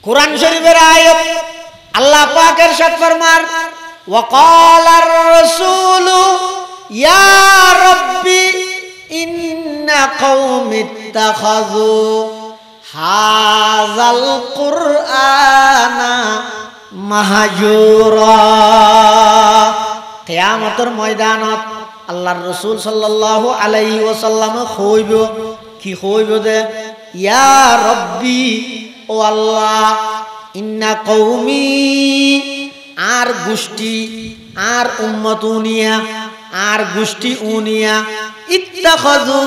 কুরআন শরীফের আয়াত আল্লাহ পাক ইরশাদ ফরমান ওয়াকালার রাসূলু ইয়া রাব্বি ইন্না কওমি ইত্তাখাযু হাযাল কুরআনা মাহজুরা। কিয়ামতের ময়দানত আল্লাহর রাসূল সাল্লাল্লাহু আলাইহি ওয়াসাল্লাম কইব কি কইব দে ইয়া রাব্বি ও আল্লাহ ইন্না কওমি আর গোষ্ঠী আর উম্মত উনিয়া আর গোষ্ঠী উনিয়া ইত্তাখাযু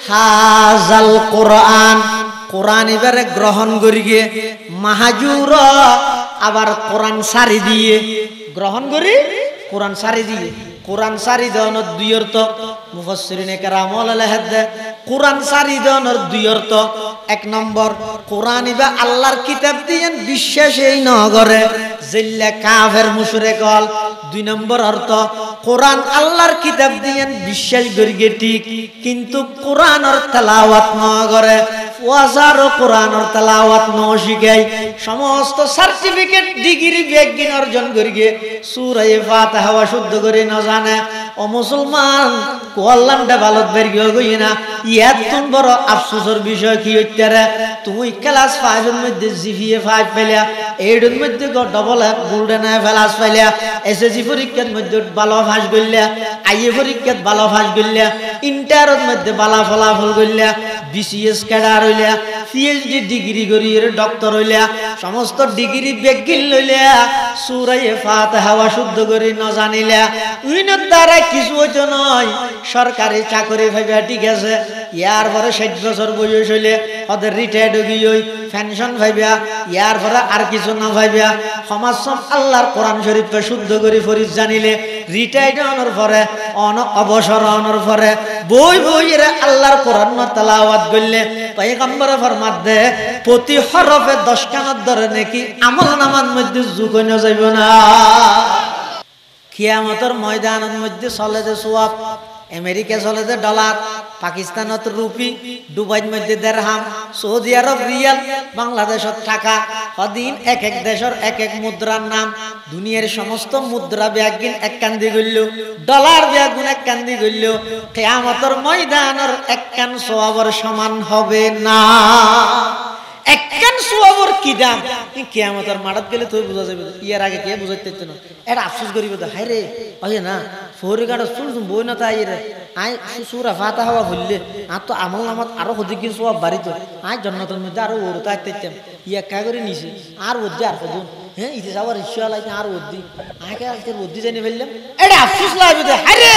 হাযাল কুরআন কোরআন এবারে গ্রহণ করিগে মাহাজুরা আবার কোরআন সারি দিয়ে গ্রহণ করি কোরআন সারি দিয়ে কোরআন সারি দেওয়ানোর দুই অর্থ মুফাসসিরিনে কেরাম লেখে কোরআন সারি দেওয়ানোর দুই অর্থ এক নম্বর কোরআন ইবা আল্লাহর কিতাব দিয়ে বিশ্বাসই ন করে জিল্লা কাফের মুশরিক হল। দুই নম্বর অর্থ কোরআন আল্লাহর কিতাব দিয়ে বিশ্বাস করিগে ঠিক কিন্তু কোরআনের তেলাওয়াত ন করে ওয়াজারও কোরআনের তেলাওয়াত ন শিখায় সমস্ত সার্টিফিকেট ডিগ্রি বিজ্ঞান অর্জন করিগে সূরা ফাতিহা শুদ্ধ করে না জানে ও মুসলমান কোয়াল্লান্ডা বালত বের গই না ইয়াতুন বড় আফসোসের বিষয় কি হইতারে তুমি ক্লাস 5 এর মধ্যে জিপিএ 5 পেলা 8 এর মধ্যে ডবল গোল্ডেন প্লাস পাইলা এসএসসি পরীক্ষার মধ্যে ভালো পাস করলা আইএ পরীক্ষাত ভালো পাস করলা ইন্টারের মধ্যে ভালো ফলাফল করলা বিসিএস ক্যাডার হইলা পিএইচডি ডিগ্রি করি ডক্টর হইলা সমস্ত ডিগ্রি বেগিল লইলা সূরা ফাতিহা শুদ্ধ করে না জানিলা উইনের দ্বারা কিছু হইতো নয় সরকারি চাকরি পাইবা ঠিক আছে ইয়ার পরে 60 বছর বয়স হইলে ওদের রিটায়ার্ড হই পেনশন পাইবা ইয়ার পরে আর কিছু না পাইবা সমাজ আল্লাহর কোরআন শরীফকে শুদ্ধ করে ফরিজ জানিলে রিটায়ার্ড হওয়ার পরে অবসর হওয়ার পরে বই বইরে আল্লাহর কোরআন তেলাওয়াত করলে পয়গম্বরে ফরমাত দে প্রতি হরফে 10 কানার ধরে নাকি আমলনামার মধ্যে যোগ হয়ে যাইব না। কিয়ামতের ময়দানের মধ্যে চলে যে সোয়াব আমেরিকা চলে যে ডলার পাকিস্তানত রুপি দুবাইর মধ্যে দিরহাম সৌদি আরব রিয়াল বাংলাদেশত টাকা হদিন এক এক দেশের এক এক মুদ্রার নাম দুনিয়ার সমস্ত মুদ্রা ব্যাগিন এক কান্দি গইল ডলার ব্যাগুন এক কান্দি গইল কিয়ামতের ময়দানের এক কান সোয়াবের সমান হবে না। একখান সোয়াবর কি দাম কিয়ামতের মাঠত গেলে তুই বুঝা যাবে ইয়ার আগে কে বুঝাইতে না এটা আফসোস করিব হাই রে ওই না ফোরি গাড়া চুল বই না তাই রে আই সূরা ফাতিহা হওয়া ভুললে আর তো আমল নামাত আরো হদি কি সোয়াব বাড়িতো আই জান্নাতের মধ্যে আরো ওরতা আইতেম ইয়া কা করে নিছে আর ওদ্দি আর কদুন হ্যাঁ ইতে যাওয়ার ইচ্ছা লাগে আর ওদ্দি আগে আজকে ওদ্দি জানি ফেললাম এটা আফসোস লাগবে হাই রে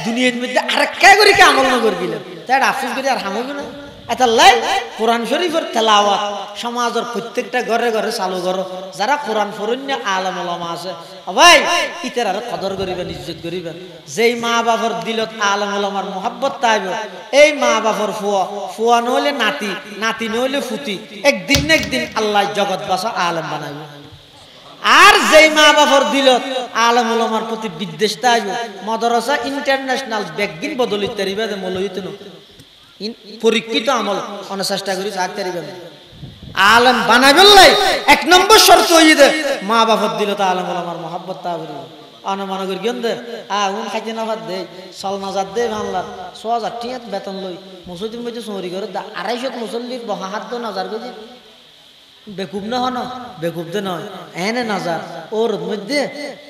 দুনিয়ার মধ্যে আর কা করে কি আমল না করবিলাম তাই এটা আফসোস করে আর হামবে না। এতাল্লাই কোরআন শরীফের তেলাওয়াত সমাজের প্রত্যেকটা ঘরে ঘরে চালু করো যারা কোরআন পড়ন্য আলেম ওলামা আছে ভাই ইতার আর কদর করিবেন ইজ্জত করিবেন যেই মা বাবার দিলত আলেম ওলামার মোহাব্বত তাইব এই মা বাবার ফুয়া ফুয়া নইলে নাতি নাতি নইলে ফুতি একদিন না একদিন আল্লাহ জগৎ বাসা আলেম বানাইব। আর যেই মা বাবার দিলত আলেম ওলামার প্রতি বিদ্বেষ তাইব মাদ্রাসা ইন্টারন্যাশনাল বেগিন বদলিত তারিবা মৌলহিত ন পরীক্ষিত আমল অনেক চেষ্টা করি আলেম বানাবেন এক নম্বর শর্ত হয়ে দে মা বাবার দিল তো আলেম আমার মহাব্বত তা করি অনুমান করি কেন দে উন খাইতে না ভাত দে চল নাজার দে বাংলার ৬০০০ টিয়াত বেতন লই মসজিদের মধ্যে চুরি করে ২৫০ মুসল্লির বহা হাত দো নাজার গেছি বেকুব না হন বেকুব দে নয় এনে নাজার ওর মধ্যে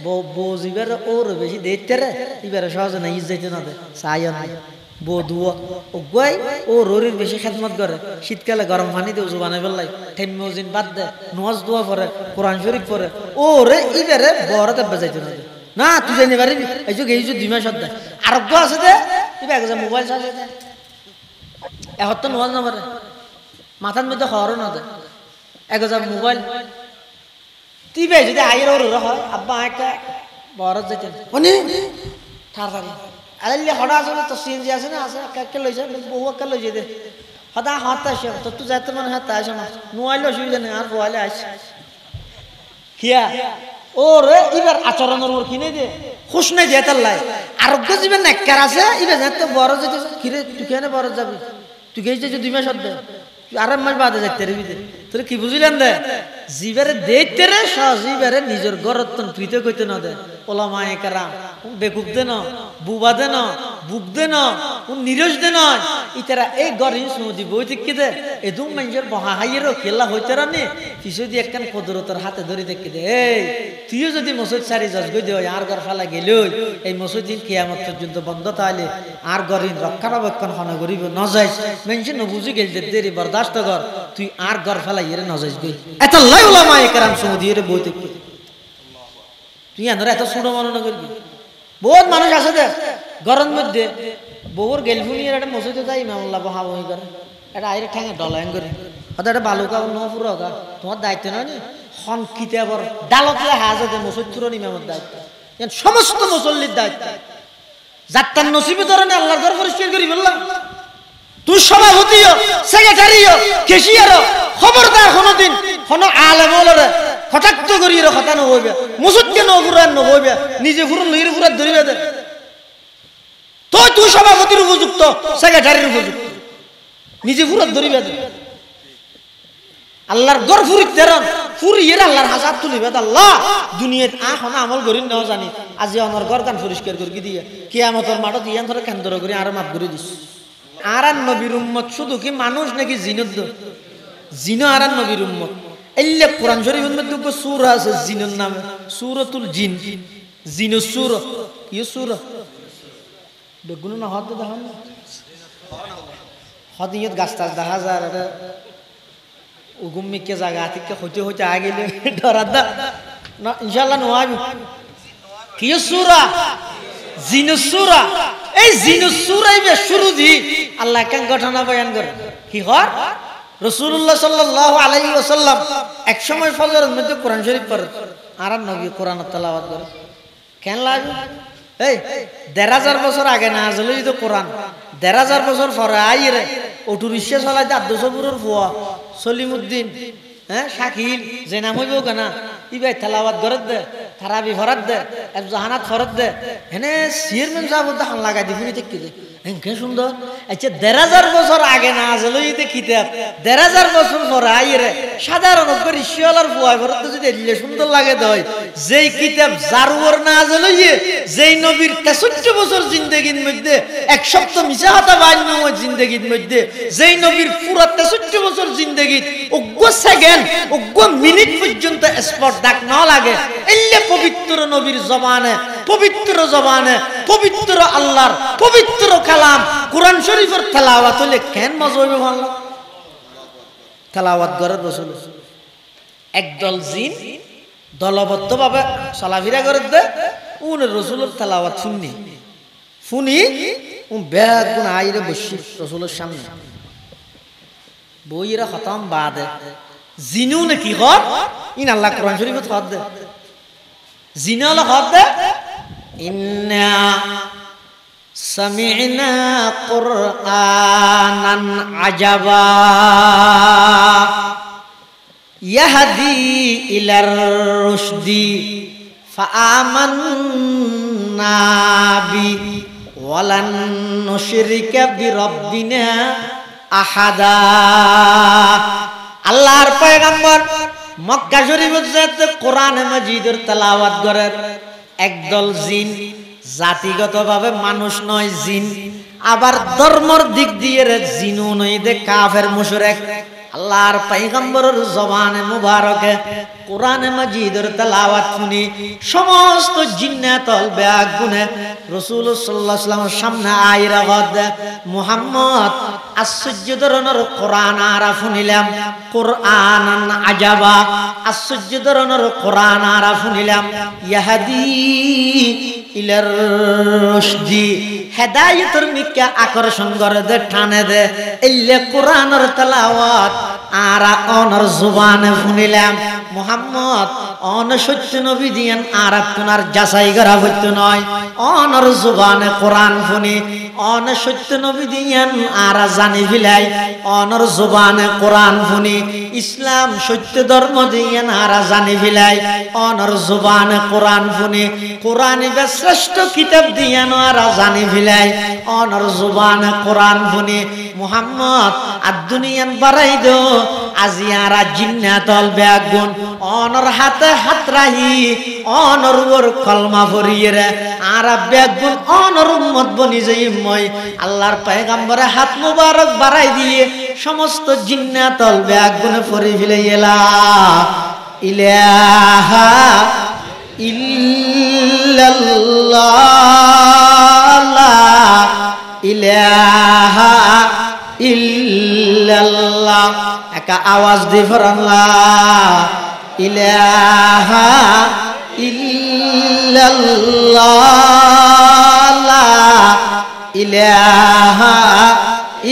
বজিবার ওর বেশি দেখতে রে এবারে সহজে না ইজ যাইতে না দে চাই নাই বধুয়া ওগাই ও রোরির বেশি খেদমত করে শীতকালে গরম পানি দিয়ে উজু বানাই ফেললাই ঠেমিওজিন বাদ দে নামাজ দোয়া পড়ে কোরআন শরীফ পড়ে ও রে ইবারে বড়তে বেজাইতে না না তুই জানি পারিবি এই যে 2 মাস দে আরোগ্য আছে দে ইবা এক মোবাইল চার্জ দে এখন তো নামাজ না পড়ে মাথার মধ্যে হরও না দে এক মোবাইল তুই ভাই যদি আইয়ের ওর হয় আব্বা একটা বড় যেতে মানে তাড়াতাড়ি আল্লাহ হড়া আছে তো সিএনজি আছে না আছে কাকে লইছে বহু কাকে লইছে দে হদা হাত আসে তো তুই যাইতে মনে হাত আসে না নোয়াইলে অসুবিধা নেই আর রোয়াইলে আসে কিয়া ও রে এবার আচরণের ওর কিনে দে খুশ নাই দিয়ে তার লাই আরোগ্য জীবন নেককার আছে এবার তো বড় যেতে কিরে তুই কেন বড় যাবি তুই গেছিস 2 মাস দে আরাম মাস বাদে যাইতে রে বিদে তোরে কি বুঝিলেন দে জিবারে দেইতে রে সজিবারে নিজের গরতন তুইতে কইতে না দে ওলামায়ে কেরাম বেকুব দে না বুবা দে না বুক দে না ও নিরজ দে না ইতারা এই গরি সুদি বইতে কি দে এদুম মানুষের বহা হাইয়েরও খেলা হইতে রানে কিছু দিয়ে একখান কদরতর হাতে ধরে দেখে দে এই তুইও যদি মসজিদ সারি যাস গই দে আর ঘর ফালা গেল এই মসজিদ দিন কিয়ামত পর্যন্ত বন্ধ তাহলে আর গরিন রক্ষণাবেক্ষণ হন করিব ন যাইস মানুষে ন বুঝি গেল দেরি বরদাস্ত কর তুই আর ঘর ফালা ইরে ন যাইস গই এত লাই ওলামায়ে কেরাম সুদি এর বইতে কি তুই আনরা এত ছোট মনে করবি বহুত মানুষ আছে দে গরম মধ্যে বউর গেলফুনিয়ার একটা মসজিদে যাই ইমামুল্লাহ বহা বই করে এটা আইরে ঠ্যাঙে ডলাইং করে হয়তো এটা বালুকা ন পুরো তোমার দায়িত্ব নয় নি হন কিতাবর ডালতলে হাজতে মসজিদ তুরন ইমামের দায়িত্ব সমস্ত মুসল্লির দায়িত্ব যাত্রার নসিবে ধরেন আল্লাহর ঘর পরিষ্কার করি বললাম তুই সভাপতিও সেক্রেটারিও কেশিয়ারও খবরদার কোনদিন কোন আলেম বলরে হঠাৎ করি এর কথা ন হইবে মসজিদকে ন পুরান ন হইবে নিজে পুরো লইরে পুরা ধরিবে দে তুই সভাপতির উপযুক্ত সেক্রেটারির উপযুক্ত নিজে পুরো ধরিবে দে আল্লাহর ঘর ফুরিত দেরন ফুরিয়ের আল্লাহর হাজার তুলিবে আল্লাহ দুনিয়াত এখন আমল করি নাও জানি আজি অনর ঘর কান পরিষ্কার করে দিয়ে কিয়ামতের মাঠত ইয়ান ধরে কেন্দ্র করে আরো মাফ করে দিস আর নবীর উম্মত শুধু কি মানুষ নাকি জিনত জিন আর নবীর উম্মত এল্লে কোরআন শরীফের মধ্যে দুটো সূরা আছে জিনের নামে সূরাতুল জিন জিনুস সূরা কি সূরা বেগুন না হতে দেখুন হদিয়ত গাছটাছ দেখা যায় এটা উগুমিকে জায়গা থেকে হইতে হইতে আগে ডরাদা না ইনশাআল্লাহ নয় কি সূরা জিনুস সূরা এই জিনুস সূরাই বে শুরু দি আল্লাহ কেন ঘটনা বয়ান করে কি হয় রাসূলুল্লাহ সাল্লাল্লাহু আলাইহি ওয়াসাল্লাম এক সময় ফজরের মধ্যে কোরআন শরীফ পড়ে আর নবী কোরআন তেলাওয়াত করে কেন লাগে এই ১৫০০ বছর আগে না আসলে তো কোরআন ১৫০০ বছর পরে আইরে অটো রিক্সা চালাইতে ৮০০ পুরোর ফুয়া সলিমউদ্দিন হ্যাঁ শাকিল যে নাম হইব কেনা ইবাই তেলাওয়াত গরত দে তারাবি ফরাত দে জাহানাত ফরত দে হেনে চেয়ারম্যান সাহেব হান লাগাই দি শুনি দেখি দে এনকে সুন্দর আচ্ছা ১৫০০ বছর আগে না আসলে ইতে কিতাব ১৫০০ বছর পরে আইরে সাধারণ করে রিক্সাওয়ালার ফুয়া ফরত যদি এলে সুন্দর লাগে দয় যেই কিতাব জারুর না আসলে যেই নবীর ৬৩ বছর জিন্দেগির মধ্যে এক সপ্তাহ মিছা হাতা বাইন্য জিন্দেগির মধ্যে যেই নবীর পুরো ৬৩ বছর জিন্দেগি অজ্ঞ সেকেন্ড অজ্ঞ মিনিট পর্যন্ত স্পট ডাক না লাগে এলে পবিত্র নবীর জবানে পবিত্র জবানে পবিত্র আল্লাহর পবিত্র কালাম কোরআন শরীফের তেলাওয়াত হলে কেন মজা হইবে ভালো তেলাওয়াত করে রাসূল একদল জিন দলবদ্ধভাবে চলাফেরা করে দে উনি রাসূলের তেলাওয়াত শুনি ব্যাগ গুণ আইরে বসি রাসূলের সামনে বইরা খতম বাদে জিনু নে কি কর ইন আল্লাহ কোরআন শরীফে খত দে জিনা হলো খত দে ইন্না সামি'না কুরআনান আজাবা ইয়াহদি ইলার রুশদি ফাআমান্না বি ওয়ালান নুশরিকা বিরাব্বিনা আহাদা আল্লাহর পয়গম্বর মক্কা শরীফে যেতে কোরআন মাজিদের তেলাওয়াত করেন একদল জিন জাতিগতভাবে মানুষ নয় জিন আবার ধর্মের দিক দিয়ে জিনও নয় দে কাফের মুশরিক আল্লাহর পয়গম্বরের জবানে মুবারকে কোরআন মাজিদের তেলাওয়াত শুনি সমস্ত জিন্নাতল বেগুনে রাসূল সাল্লাল্লাহু আলাইহি ওয়াসাল্লামের সামনে আইরা গদ মুহাম্মদ আশ্চর্য ধরনের কোরআন আরা শুনিলাম কোরআনান আজাবা আশ্চর্য ধরনের কোরআন আরা শুনিলাম ইয়াহদি ইলার রুশদি হেদায়েতের মিকা আকর্ষণ করে দে টানে দে এলে কোরআনের তেলাওয়াত আরা অনর জবানে শুনিলাম মুহাম্মদ অন সত্য নবী দিয়েন আর আপনার যাচাই করা হইতো নয় অনর জবানে কোরআন শুনি অন সত্য নবী দিয়েন আর জানি ফিলাই অনর জবানে কোরআন শুনি ইসলাম সত্য ধর্ম দিয়েন আর জানি ফিলাই অনর জবানে কোরআন শুনি কোরআন শ্রেষ্ঠ কিতাব দিয়েন আর জানি ফিলাই অনর জবানে কোরআন শুনি মুহাম্মদ আর দুনিয়ান বাড়াই দো আজিয়ারা জিন্নাতল বেগুন অনর হাতে হাত রাহি অনর ওর কলমা ভরিয়ে রে আর বেগুন অনর উম্মত বনি যাই মই আল্লাহর পয়গম্বরে হাত মুবারক বাড়াই দিয়ে সমস্ত জিন্নাতল বেগুন ফরি ফিলাইলা ইলাহা ইল্লাল্লাহ ইলাহা ইল্লাল্লাহ একা আওয়াজ দি ফরল্লাহ ইলাহা ইল্লাল্লাহ ইলাহা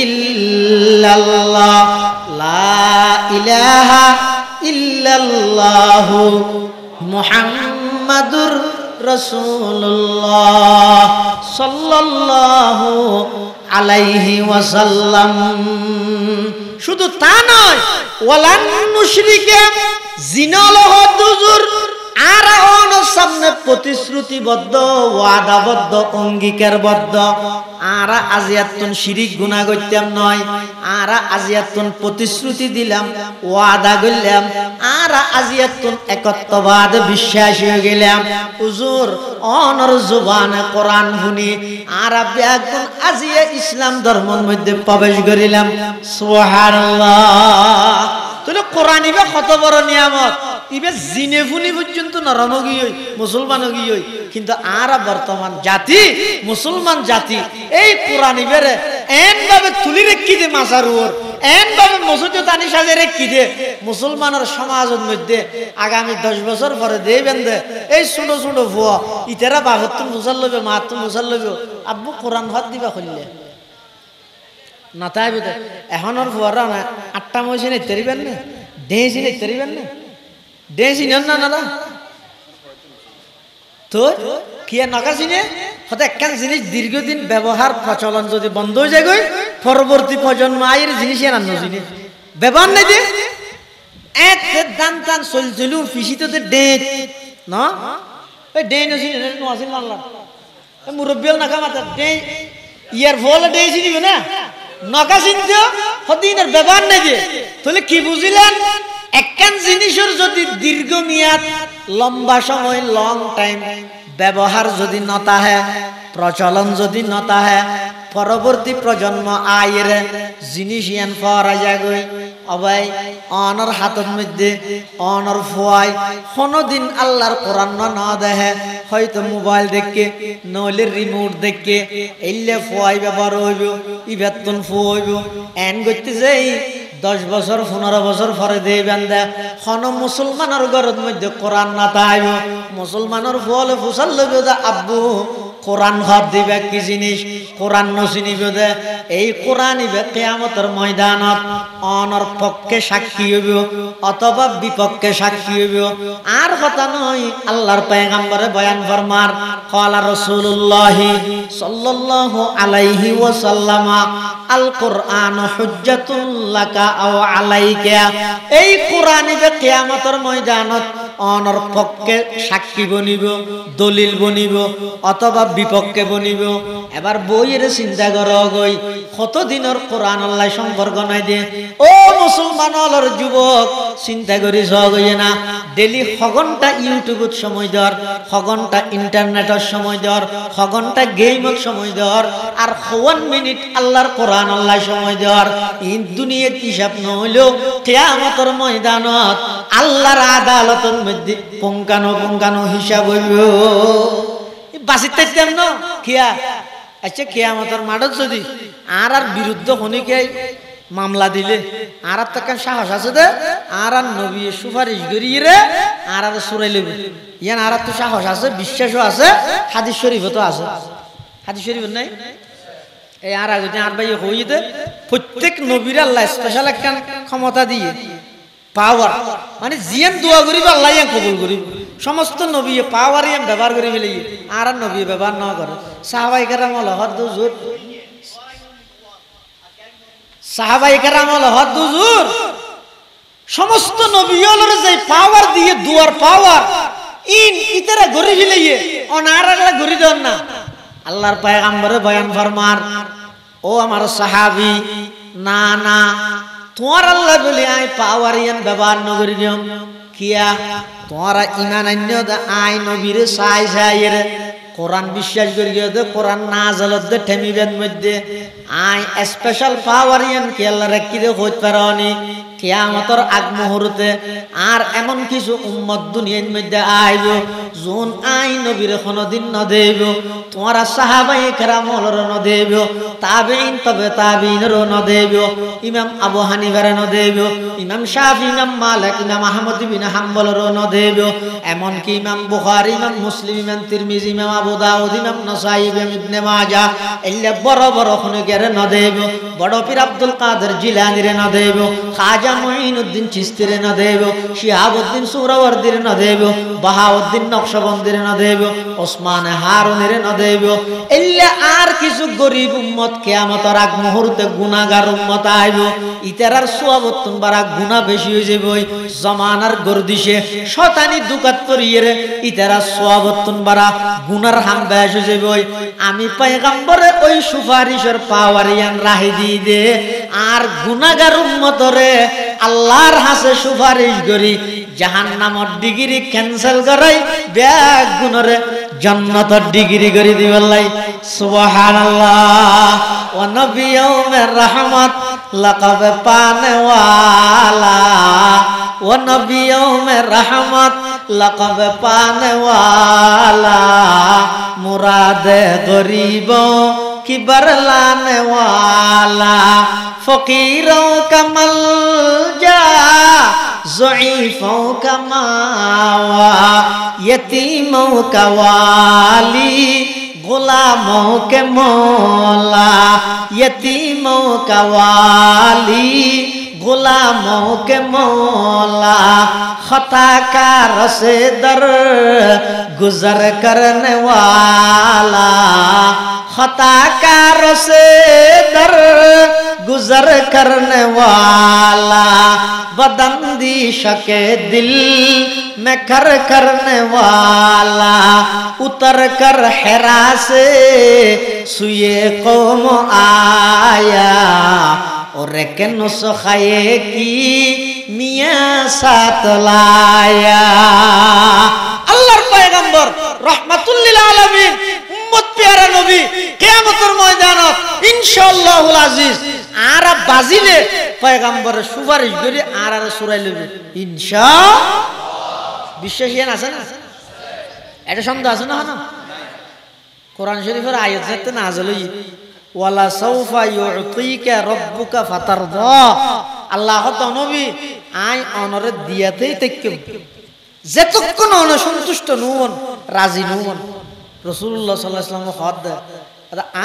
ইল্লাল্লাহ লা ইলাহা ইল্লাল্লাহু মুহাম্মাদুর রাসূলুল্লাহ সাল্লাল্লাহু আলাইহি ওয়াসাল্লাম শুধু তা নয় ওয়ালান মুশরিকা জিনালহ দুজুর আর অন সামনে প্রতিশ্রুতিবদ্ধ ওয়াদাবদ্ধ অঙ্গীকারবদ্ধ আর আজিয়াতুন শিরিক গুনাহ করতাম নয় আর আজিয়াতুন প্রতিশ্রুতি দিলাম ওয়াদা করলাম আর আজিয়াতুন একত্ববাদ বিশ্বাস হয়ে গেলাম হুজুর অনর জবানে কোরআন শুনি আর বেগুন আজিয়া ইসলাম ধর্মের মধ্যে প্রবেশ করিলাম সুবহানাল্লাহ তাহলে কোরআন ইবা কত বড় নিয়ামত ইবে জিনে ফুনি পর্যন্ত নরম গিয়ে মুসলমান গিয়ে কিন্তু আর বর্তমান জাতি মুসলমান জাতি এই কোরআন ইবেরে এন ভাবে তুলি রেখি দে মাসার উপর এন ভাবে মসজিদে তানি সাজে রেখি দে মুসলমানের সমাজের মধ্যে আগামী 10 বছর পরে দেবেন দে এই ছোট ছোট ভুয়া ইতারা বাবত তুমি মুসাল লবে মা তুমি মুসাল লবে আব্বু কোরআন হাত দিবা খুললে না তাই বুঝে এখনের ভুয়ারা না 8টা মহিষে নিতে পারিবেন না ডেঁসি নিতে পারিবেন না ডেঁসি নেন না দাদা তো কি আর নকাশি নে হয়তো একখান জিনিস দীর্ঘদিন ব্যবহার প্রচলন যদি বন্ধ হয়ে যায় গই পরবর্তী প্রজন্ম আয়ের জিনিস এর আন্ন জিনিস ব্যবহার নাই দে এক দান টান চলছিল ফিসিতে ডেট না ওই ডে নসিন নসিন মানলাম মুরব্বিল নাকা মাতা ডে ইয়ার ফল ডেছি দিবে না নকাশিন তো হদিনের ব্যবহার নাই দে তাহলে কি বুঝিলেন একখান জিনিসের যদি দীর্ঘমেয়াদ লম্বা সময় লং টাইম ব্যবহার যদি নতা হয় প্রচলন যদি নতা হয় পরবর্তী প্রজন্ম আয়ের জিনিস ইয়ান পাওয়া যাগই অবাই অনর হাতের মধ্যে অনর ফোয়াই কোনদিন আল্লাহর কোরআন না দেখে হয়তো মোবাইল দেখে নইলে রিমোট দেখে এলে ফোয়াই ব্যবহার হইব ইবেতন ফোয়াইব এন করতে যাই 10 বছর 15 বছর পরে দেবেন দে কোন মুসলমানের ঘরের মধ্যে কোরআন না তাইব মুসলমানের ফলে ফুসাল লইবে দে আব্বু কোরআন হাত দিবে কি জিনিস কোরআন নসিনিবে দে এই কোরআন ইবে কিয়ামতের ময়দানত অনর পক্ষে সাক্ষী হইব অথবা বিপক্ষে সাক্ষী হইব আর কথা নয় আল্লাহর পয়গম্বরে বয়ান ফরমার ক্বালা রাসূলুল্লাহ সাল্লাল্লাহু আলাইহি ওয়াসাল্লাম আল কোরআন হুজ্জাতুল লাকা আও আলাইকা এই কোরআন ইবে কিয়ামতের ময়দানত অনর পক্ষে সাক্ষী বনিব দলিল বনিব অথবা বিপক্ষে বনিব এবার বইয়ের চিন্তা করো গই কতদিনের কোরআন আল্লাহ সম্পর্ক নাই দে ও মুসলমানর যুবক চিন্তা করি সগই না ডেলি ঘন্টা ইউটিউবত সময় দর ঘন্টা ইন্টারনেটর সময় দর ঘন্টা গেমত সময় দর আর 1 মিনিট আল্লাহর কোরআন আল্লাহ সময় দর এই দুনিয়ার হিসাব নহলেও কিয়ামতের ময়দানত আল্লাহর আদালতের মধ্যে পুঙ্খানো হিসাব হইব বাঁচিতে তেমন কিয়া আচ্ছা কিয়ামতের মাঠত যদি আর বিরুদ্ধ হনিকে মামলা দিলে আর তো সাহস আছে দে আর নবী সুপারিশ করিয়ে রে আর সুরাই লইব ইয়ান আর তো সাহস আছে বিশ্বাসও আছে হাদিস শরীফও তো আছে হাদিস শরীফ নাই এই আর আগে আর ভাই হইতে প্রত্যেক নবীর আল্লাহ স্পেশাল একটা ক্ষমতা দিয়ে পাওয়ার মানে জিয়ান দোয়া করিব আল্লাহ কবুল করিব সমস্ত নবী পাওয়ার ইয়াম ব্যবহার করি ফেলি আর নবী ব্যবহার না করে সাহাবাই কেরাম হল হদ হুজুর সাহাবাই কেরাম হল হদ হুজুর সমস্ত নবী হলর যে পাওয়ার দিয়ে দুয়ার পাওয়ার ইতারা গরি ফেলি অনারা গরি দেন না আল্লাহর পয়গম্বরে বয়ান ফরমার ও আমার সাহাবী না না তোমার আল্লাহ বলি আই পাওয়ার ইয়ান ব্যবহার নগরি দিম কিয়া তোমারা ইমান আন্য আই নবীরে সাই সাইয়ের কোরআন বিশ্বাস করি দে কোরআন না জালত ঠেমিবেন মধ্যে আই স্পেশাল পাওয়ার ইয়ান কি আল্লাহ রাখি দে হইতে পারনি কিয়ামতের আগ মুহূর্তে আর এমন কিছু উম্মত দুনিয়ার মধ্যে আইব যোন আই নবীর কোনদিন ন দেব তোমারা সাহাবায়ে কেরামর ন দেব তাবেঈন তবে তাবেঈনর ন দেব ইমাম আবু হানিফার ন দেব ইমাম শাফি ইমাম মালিক ইমাম আহমদ ইবনে হাম্বলর ন দেব এমন কি ইমাম বুখারী ইমাম মুসলিম ইমাম তিরমিজি ইমাম আবু দাউদ ইমাম নাসাই ইমাম ইবনে মাজাহ এল্লে বড় বড় খনকের ন দেব বড় পীর আব্দুল কাদের জিলানীর ন দেব খাজা মুঈনুদ্দিন চিশতির ন দেব শিহাবুদ্দিন সুহরাওয়ার্দির ন দেব বাহাউদ্দিন নকশবন্দির ন দেব ওসমান হারুনের ন দেব এল্লে আর কিছু গরিব উম্মত কিয়ামতের আগ মুহূর্তে গুনাহগার উম্মত আইব ইতারার সওয়াবতুন বারা গুনাহ বেশি হয়ে যাবে জমানার গর্দিশে শয়তানি দুকাত করিয়ে ইতারার সওয়াবতুন বারা গুনার হাম বেশ হয়ে যাবে আমি পয়গম্বরে ওই সুপারিশের পাওয়ার ইয়ান রাহি দি দে আর গুনাহগার উম্মতরে আল্লাহর হাসে সুপারিশ করি জাহান্নামর ডিগ্রি ক্যান্সেল করাই ব্যাগ গুণরে জান্নাতের ডিগ্রি করে দিবেলাই সুবহানাল্লাহ ওয়া নবিয়ুমের রহমত লাকাব পানে ওয়ালা ওয়া নবিয়ুমের রহমত লাকাব পানে ওয়ালা মুরাদে গরিব কি বরলানে ওয়ালা ফকিরোं का मलजा ज़ईफ़ों का मावा यतीमों का वाली गुलामों के मौला यतीमों का वाली गुलामों के मौला खताकार से दर गुजर करने वाला खताकार से दर गुजर करने वाला बदंदिश के दिल में कर करने वाला उतर कर हेरा से सुए कौम आया और के नुस्खे की मियाँ साथ लाया अल्लाहर पैगंबर रहमतुल लिल आलमीन उम्मत प्यारा नबी कियामतेर मयदाনত इंशाअल्लाहुल अजीज आरा बाजिले पैगंबरेर सुपारिश करी आरा सुराই লইবে ইনশাআল্লাহ বিশ্বাসীয়ান আছে না এটা সন্দেহ আছে না না কোরআন শরীফের আয়াত যাতে নাযিল হই ওয়ালা সাউফা ইউতিকা রাব্বুকা ফাতারদা আল্লাহ তো নবী আই অনরে দিয়াতেই তেকম যতক্ষণ অন সন্তুষ্ট নুন রাজি নুন রাসূলুল্লাহ সাল্লাল্লাহু আলাইহি ওয়াসাল্লাম হদ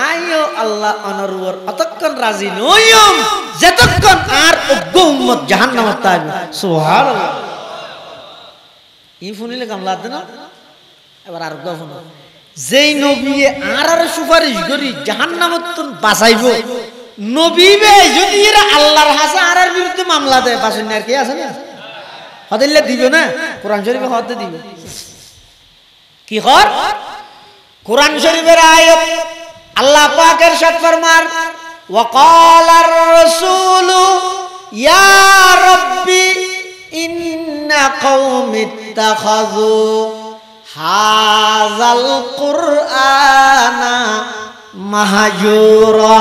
আইও আল্লাহ অনরুর অতক্ষণ রাজি নইম যতক্ষণ আর অজ্ঞ উম্মত জাহান্নামে যাবে সুবহানাল্লাহ ই ফুনিলে কামলা দেন এবার আর গফন যেই নবী আর সুপারিশ করি জাহান্নামতন বাঁচাইবো নবী বে যদি এরা আল্লাহর হাসে আর বিরুদ্ধে মামলা দেয় বাঁচেন আর কি আছে না হদিল্লে দিবে না কোরআন শরীফে হদে দিবে কি হর কোরআন শরীফের আয়াত আল্লাহ পাক ইরশাদ ফরমান ওয়াকালার রাসূলু ইয়া রাব্বি ইন্না কওমি ইত্তাখাযু হাযাল কুরআনা মাহজুরা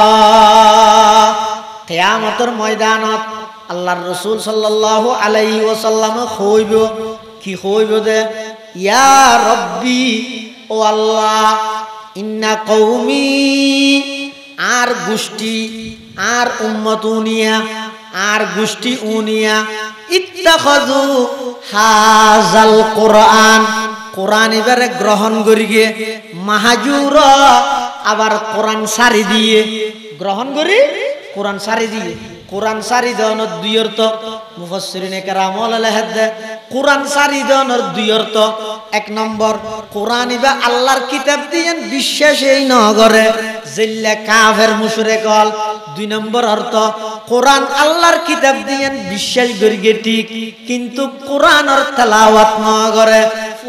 কিয়ামতের ময়দানত আল্লাহর রাসূল সাল্লাল্লাহু আলাইহি ওয়াসাল্লাম কইব কি কইব দে ইয়া রাব্বি ও আল্লাহ ইন্না কওমি আর গোষ্ঠী আর উম্মত উনিয়া আর গোষ্ঠী উনিয়া ইত্তাখাযু হাযাল কুরআন কোরআন এবারে গ্রহণ করি গে মাহজুরা আবার কোরআন সারি দিয়ে গ্রহণ করি কোরআন সারি দিয়ে কোরআন সারি দেওয়ানোর দুই অর্থ মুফাসসিরিনে কেরাম আলাইহিদ্দে কোরআন সারি দনের দুই অর্থ এক নম্বর কোরআন ইবা আল্লাহর কিতাব দিয়েন বিশ্বাস এই নগরে জিল্লা কাফের মুশরিক হল দুই নম্বর অর্থ কোরআন আল্লাহর কিতাব দিয়েন বিশ্বাস করিগে ঠিক কিন্তু কোরআনের তেলাওয়াত না করে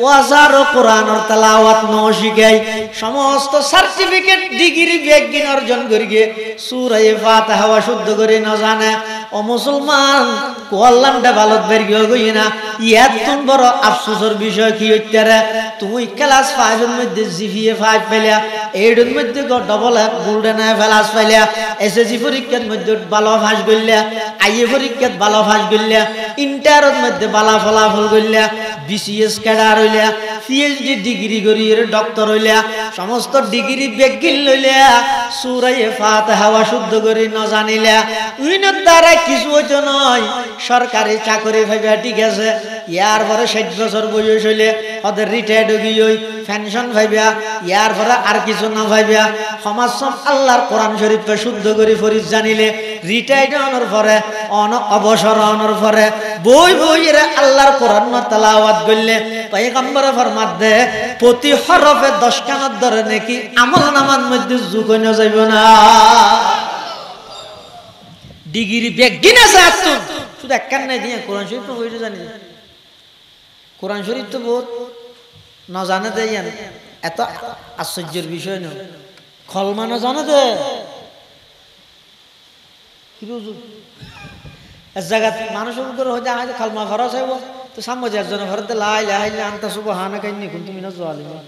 ওয়াজার কোরআনের তেলাওয়াত না শিখাই সমস্ত সার্টিফিকেট ডিগ্রি বিজ্ঞান অর্জন করিগে সূরা ফাতিহা শুদ্ধ করে না জানে ও মুসলমান কোয়াল্লামটা ভালত বের গই না ইয়াতুন বড় আফসোসের বিষয় কি হইতারে তুমি ক্লাস 5 এর মধ্যে জিপিএ 5 পেলা এইডের মধ্যে ডবল গোল্ডেন প্লাস পেলা এসএসসি পরীক্ষার মধ্যে ভালো পাস করলা আইএ পরীক্ষাত ভালো পাস করলা ইন্টারের মধ্যে ভালো ফলাফল করলা বিসিএস ক্যাডার হইলা পিএইচডি ডিগ্রি করি ডক্টর হইলা সমস্ত ডিগ্রি বেগিল লইলা সূরা ফাতিহা শুদ্ধ করে না জানিলা উইনের দ্বারা কিছু হইতো নয় সরকারি চাকরি পাইবা ঠিক আছে ইয়ার পরে 60 বছর বয়স হইলে ওদের রিটায়ার্ড হই পেনশন পাইবা ইয়ার পরে আর কিছু না পাইবা সমাজ আল্লাহর কোরআন শরীফকে শুদ্ধ করে ফরিজ জানিলে রিটায়ার্ড হওয়ার পরে অবসর হওয়ার পরে বই বইয়ের আল্লাহর কোরআন তেলাওয়াত করলে পয়গম্বর ফরমাত দে প্রতি হরফে 10 কানত ধরে নাকি আমলনামার মধ্যে যোগ হয়ে যাইব না ডিগ্রি বেগিন আছে আতুন শুধু একখান নাই দিয়ে কোরআন শরীফ তো বইটা জানি কোরআন শরীফ তো বহুত না জানে দেন এত আশ্চর্যের বিষয় নয় কলমা না জানে দে কি বুঝু এক জায়গা মানুষের উপর হয়ে যায় কলমা খরচ হইব তো সামনে একজনের ঘরতে লা ইলাহা ইল্লা আনতা সুবহানাকা ইন্নী কুনতু মিনাজ জালিমিন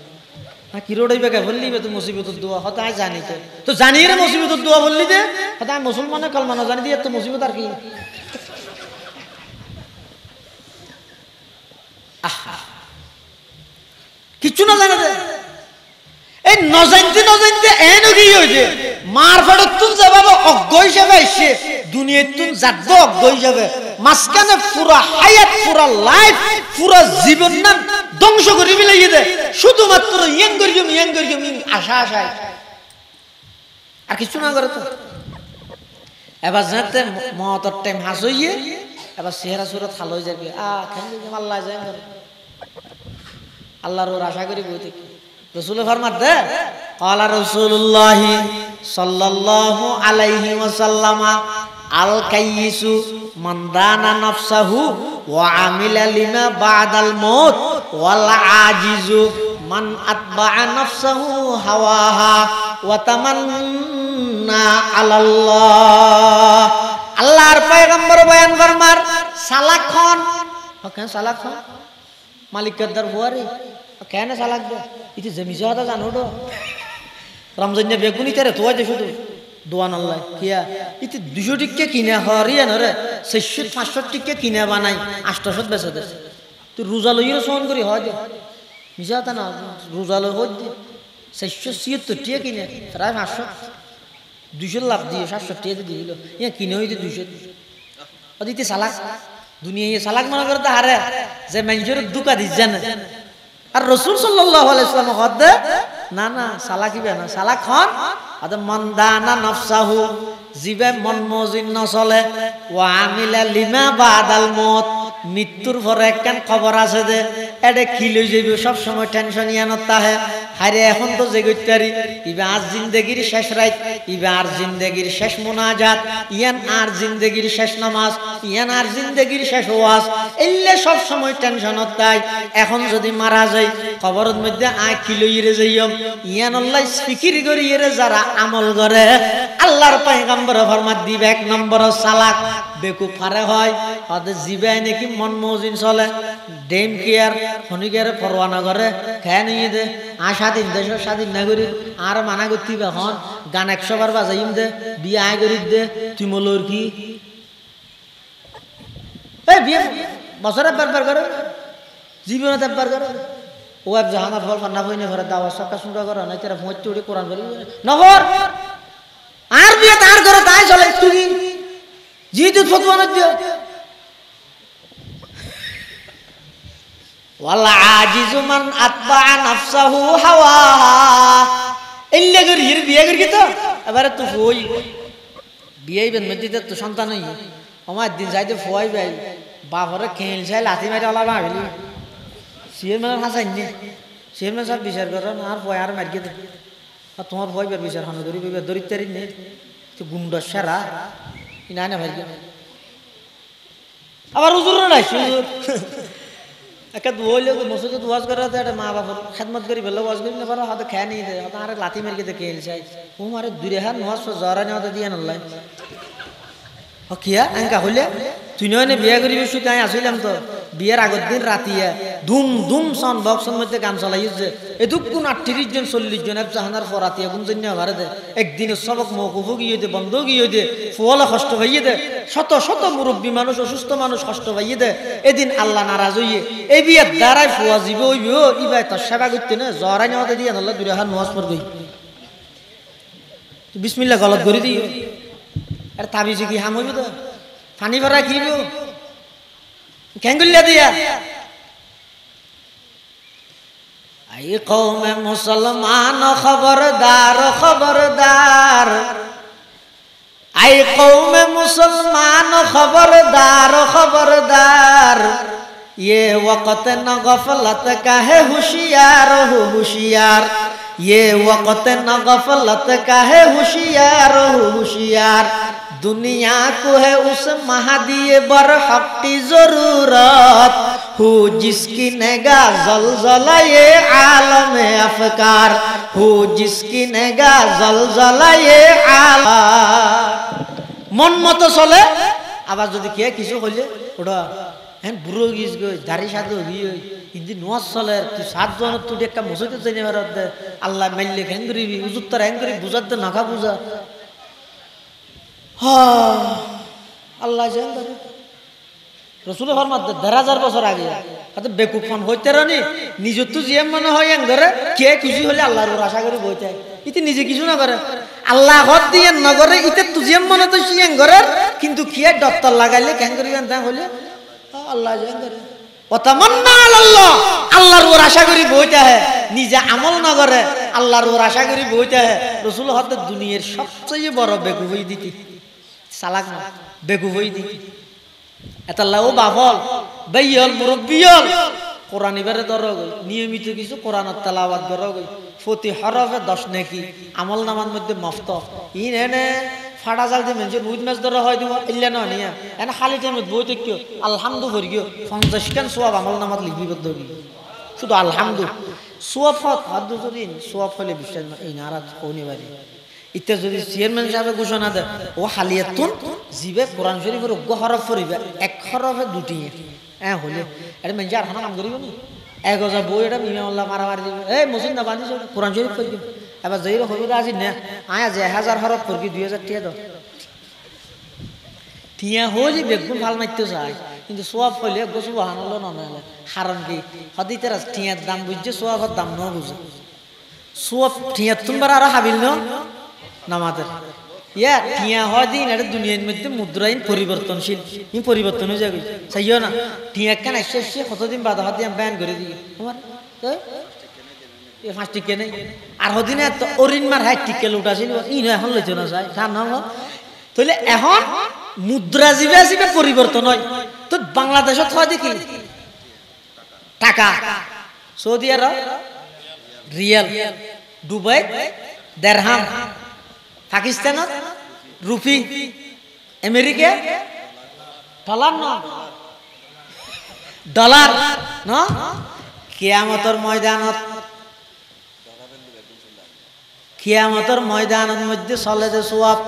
না কি রোড়াইবে কে বললি তো মুসিবতের দোয়া হতে আয় জানি তো জানি রে মুসিবতের দোয়া বললি দে হতে আমি মুসলমানের কলমা না জানি দিয়ে তো মুসিবত আর কি কিছু না জানে দে এই নজানতে নজানতে এনো কি হইছে মার ফড়তুন জবাব অজ্ঞ হিসেবে আইছে দুনিয়াতুন জাদ্দ অজ্ঞ হিসেবে মাসকানে পুরা হায়াত পুরা লাইফ পুরা জীবন না ধ্বংস করে ফেলাইয়ে দে শুধুমাত্র ইয়াং করিম আশা আশায় আর কিছু না করে তো এবার জানতে মহতর টাইম হাস হইয়ে এবার চেহারা সুরত হাল হয়ে যাবে আল্লাহ যায় আল্লাহর ওর আশা করি বই থেকে রসুল ফরমাত দে ক্বালা রাসূলুল্লাহ সাল্লাল্লাহু আলাইহি ওয়াসাল্লাম আল কাইয়িসু মান দানা নাফসাহু ওয়া আমিলা লিমা বাদাল মউত ওয়াল আজিজু মান আতবা'a নাফসাহু হাওয়াহা ওয়া তামান্না আলাল্লাহ আল্লাহর পয়গম্বর বয়ান ফরমার সালাখন ওকে সালাখন মালিক কদ্দার বুয়ারে কেন সালাক দে ইতি জমিজা হতা জানো দো রমজান নে বেগুনি তেরে তোয়া দে শুধু দোয়ান আল্লাহ কিয়া ইতি 200 টিকে কিনা হরিয়া নরে 600 500 টিকে কিনা বানাই 800 বেচে দে তুই রোজা লইরে সোন করি হয় দে মিজা হতা না রোজা লই হই দে 676 টিকে কিনে প্রায় 500 200 লাভ দিয়ে 700 টিকে দিল ইয়া কিনে হই দে 200 অদিতে সালাক দুনিয়া সালাক মনে করতে হারে যে মানুষের দুকা দিস জানে আর রাসূল সাল্লাল্লাহু আলাইহি ওয়াসাল্লাম কদে না না সালাকিবে না সালাক হন আদম মান দানা নাফসাহু জিবে মন মজিন ন চলে ওয়া আমিলা লিমা বাদাল মউত মৃত্যুর পরে একখান খবর আছে যে এডে কি লই যাইব সব সময় টেনশন ইয়ানত তাহে হারে এখন তো জেগইতারি ইবা আজ জিন্দেগির শেষ রাত ইবা আর জিন্দেগির শেষ মুনাজাত ইয়ান আর জিন্দেগির শেষ নামাজ ইয়ান আর জিন্দেগির শেষ ওয়াজ এল্লে সব সময় টেনশনত তাই এখন যদি মারা যাই কবরের মধ্যে আয় কি লইরে যাইম ইয়ান আল্লাহ ফিকির করিরে যারা আমল করে আল্লাহর পয়গম্বর ফরমাত দিবে এক নম্বর সালাক বেকুব ফারে হয় ওদের জিবায় নাকি মন মজিন চলে ডেম কেয়ার খনিকের পরোয়ানা করে খেয়ে নিয়ে দে স্বাধীন দেশ স্বাধীন নাগরিক আর মানা করতে হন গান 100 বার বাজাইম দে বিয়ে আয় করি দে তুই মলোর কি বিয়ে বছরে একবার করে জীবনে একবার করে ও এক জাহানা ফল ফান্না বইনে ঘরে দাওয়া সক্কা সুন্দর করে নাই তারা মরতে উঠে কোরআন বলি নহর আর বিয়ে তার ঘরে তাই চলে তুই জিদু ফতোয়া না দিও ওয়াল আজিজু মান আতবা'a নাফসাহু হাওয়া ইল্লা গরির বিয়ে করি তো এবারে তো হই বিয়ে বেন মধ্যে তো সন্তান হই আমার দিন যাইতে ফুয়াই ভাই বাপরে খেল চাই লাথি মারি ওলা ভাবিলি চেয়ারম্যানের হাসাই নে চেয়ারম্যান সব বিচার করেন আর ভয় আর মারিয়ে দে আর তোমার ভয় বের বিচার হানো ধরি দরিদ্রারি নে গুন্ডা সেরা না না ভাই আবার উজুর নাই একটা বললে মসজিদে ওয়াজ করা একটা মা বাবার খেদমত করি বললো ওয়াজ করি না পারো হাতে খেয়ে নিয়ে দেয় আর লাথি মেরে দেখে খেল চাই ও মারে দূরে হাত নোয়াজ জ্বরা নেওয়া দিয়ে নল্লাই ও কিয়া আঙ্কা হইলে তুই নয় বিয়া করি বেশি তাই আসিলাম তো বিয়ের আগের দিন রাতিয়া ধুম ধুম সন বক্সের মধ্যে গান চালাইছে এটুকুন 38 জন 40 জন জাহানার ফরাতিয়া গুন জন্য ঘরে দে একদিনের সবক মৌকুফ গিয়ে দে বন্ধ গিয়ে দে ফুয়ালা কষ্ট হইয়ে দে শত শত মুরব্বী মানুষ অসুস্থ মানুষ কষ্ট হইয়ে দে এদিন আল্লাহ নারাজ হইয়ে এই বিয়ের দ্বারাই ফুয়া জীব হইব ইবাই তোর সেবা করতে না জ্বরাই নেওয়াতে দিয়ে নল্লা দূরে হাত নোয়াজ পড়বি বিসমিল্লাহ গলত করে দিই আর তাবিজে কি হাম হইব তো পানি ভরা খিব কেঙ্গুল্লা দিয়া আই কওমে মুসলমান খবরদার খবরদার আই কওমে মুসলমান খবরদার খবরদার ये वक़्त न गफलत का है होशियार हो होशियार ये वक़्त न गफलत का है होशियार हो होशियार दुनिया को है उस महादी बरहक की ज़रूरत हो जिसकी निगाह ज़लज़ला ये आलम अफ़कार हो जिसकी निगाह ज़लज़ला ये आलम मन मतो चले आवाज যদি কে কিছু কইলে ওটা হ্যাঁ বুড়ো গিস গই দাড়ি সাদো গিয়ে কিন্তু নোয়াজ চলে তুই 7 জন তুই একটা মসজিদে যাইনে ভারত আল্লাহ মাইলে হ্যাং করিবি হুজুর তোর হ্যাং করি বুঝাত না খা বুঝা হ্যাঁ আল্লাহ জান রসুল ফরমাত 1,000 বছর আগে কত বেকুফন হইতে রানি নিজে তো জিয়াম মনে হয় হ্যাং ধরে কে খুশি হলে আল্লাহর উপর আশা করে বইতে ইতি নিজে কিছু না করে আল্লাহ হদ দিয়ে না করে ইতে তুই জিয়াম মনে তো সিয়াং করে কিন্তু কি ডক্টর লাগাইলে হ্যাং করিবেন তা হলে আল্লাহ জান করে ওতামান্না আল্লাহ আল্লাহর উপর আশা করি বইতে হয় নিজে আমল না করে আল্লাহর উপর আশা করি বইতে হয় রাসূল হদ দুনিয়ার সবচেয়ে বড় বেকুফ হই দিতি সালাক না বেকুফ হই দিতি এতাল্লাহ বাফল বাইয়ল মুরব্বিয়ল কোরআন এবারে দরগ নিয়মিত কিছু কোরআনের তেলাওয়াত দরগ প্রতি হরফে 10 নেকি আমল নামার মধ্যে মফত ইন এনে ফাড়া জাল দিয়ে মেনছে মুদ মাছ ধরা হয় দিব ইল্লা না নিয়া এনে খালি টাইম বইতে কিও আলহামদু করি গিও 50 খান সওয়াব আমল নামাত লিখবি বদ্ধ শুধু আলহামদু সওয়াব হাত দুজরিন সওয়াব হলে বিশ্বাস না এই নারাজ কোনি বাড়ি ইত্যাদি যদি চেয়ারম্যান সাহেব ঘোষণা দেয় ও হালিয়াতুন জিবে কোরআন শরীফের অজ্ঞ হরফ পড়িবে এক হরফে দুটি হলে এটা মেনছে আর নাম করিব নি 1000 বই এটা মিমাউল্লাহ মারামারি দিবে এই মসজিদ না বাঁধিস কোরআন শরীফ পড়বি এবার যেই হইব আজি না আয়া যে 1000 হরফ পড়বি 2000 টাকা দাও টিয়া হইলে বেগুন ভাল মারতে চায় কিন্তু সোয়াব হইলে গোসু বাহানলো না নালে হারাম কি হদিতে রাস টিয়ার দাম বুঝছে সোয়াবের দাম ন বুঝে সোয়াব টিয়ার তুমবার আর হাবিল ন নামাজের ইয়া টিয়া হয় দিন এটা দুনিয়ার মধ্যে মুদ্রাহীন পরিবর্তনশীল ই পরিবর্তন হয়ে যাবে চাইও না টিয়া কেন এসে কতদিন বাদ হাতে আমি ব্যান করে দিই তোমার 5 টিকে নেই আর হদিনে তো অরিন মার হাই টিকে লুটাছিল ই না এখন লইতো না চাই তার নাম তাহলে এখন মুদ্রা জিবে জিবে পরিবর্তন হয় তো বাংলাদেশত হয় দেখি টাকা সৌদি আরব রিয়াল দুবাই দিরহাম পাকিস্তানত রুপি আমেরিকা ডলার না ডলার না কিয়ামতের ময়দানত মধ্যে চলে যে সোয়াব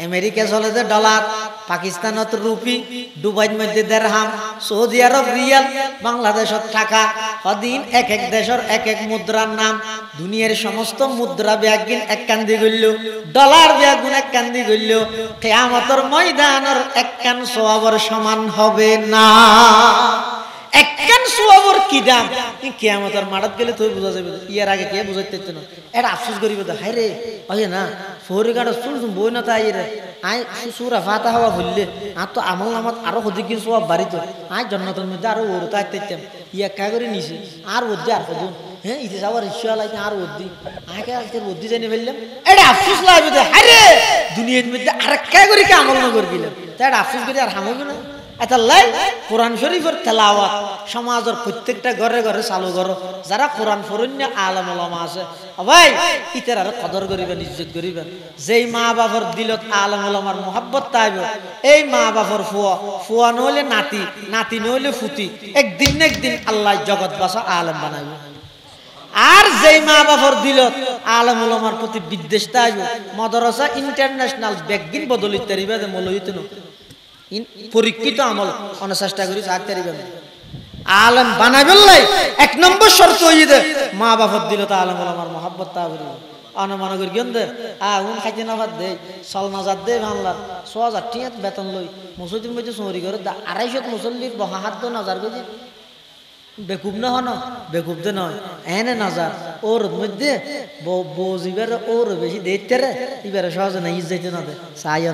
আমেরিকা চলে যে ডলার পাকিস্তানত রুপি দুবাইর মধ্যে দিরহাম সৌদি আরব রিয়াল বাংলাদেশত টাকা অদিন এক এক দেশের এক এক মুদ্রার নাম দুনিয়ার সমস্ত মুদ্রা ব্যাগিন এক কান্দি গইল ডলার ব্যাগুন এক কান্দি গইল কিয়ামতের ময়দানের এক কান সোয়াবের সমান হবে না এক কান সোয়াবের কি দাম কিয়ামতের মাঠত গেলে তুই বুঝা যাবে ইয়ার আগে কে বুঝাইতে না এটা আফসোস করিব তো হায় রে ওই না ফরিগাড় চুল বই না তাই রে আই সুরা ফাতা হওয়া ভুললে আর তো আমল নামাত আরো হদিক সব বাড়িত আই জন্নতের মধ্যে আরো ওরতা আইতাম ইয়া কা করে নিছে আর ওদ্দি আর কদুন হ্যাঁ ইতে যাওয়ার ইচ্ছা লাগে আর ওদ্দি আগে আজকে ওদ্দি জানি ফেললাম এটা আফসোস লাগবে হায় রে দুনিয়ার মধ্যে আর কা করে কি আমল না করবিলাম তাই আফসোস করে আর হামবে না এটা লাই কোরআন শরীফের তেলাওয়াত সমাজের প্রত্যেকটা ঘরে ঘরে চালু করো যারা কোরআন ফরন্য আলেম ওলামা আছে ভাই ইতার আর কদর করিবেন ইজ্জত করিবেন যেই মা বাবার দিলত আলেম ওলামার মোহাব্বত তাইব এই মা বাবার ফুয়া ফুয়া নইলে নাতি নাতি নইলে ফুতি একদিন না একদিন আল্লাহ জগৎ বাসা আলেম বানাইব আর যেই মা বাবার দিলত আলেম ওলামার প্রতি বিদ্বেষ তাইব মাদ্রাসা ইন্টারন্যাশনাল ব্যাগিন বদলিত তারিবা যে মৌলহিত না পরীক্ষিত আমল অনচেষ্টা করি থাকতে পারবেন আলেম বানাবেন লাই এক নম্বর শর্ত হইয়ে দে মা বাবার দিল তো আলেম আমার মহাব্বত তা করি মনে করি কেন দে উন খাইতে না ভাত দে চল নাজার দে বাংলার ৬০০০ টাকা বেতন লই মুসলিম মধ্যে চৌরি করে ২৫০ মুসল্লির বহা হাত তো নাজার গেছে বেকুব না হন বেকুব দে নয় এনে নাজার ওর মধ্যে বজিবার ওর বেশি দেখতে রে এবারে সহজে না ইজ যাইতে না দে চাই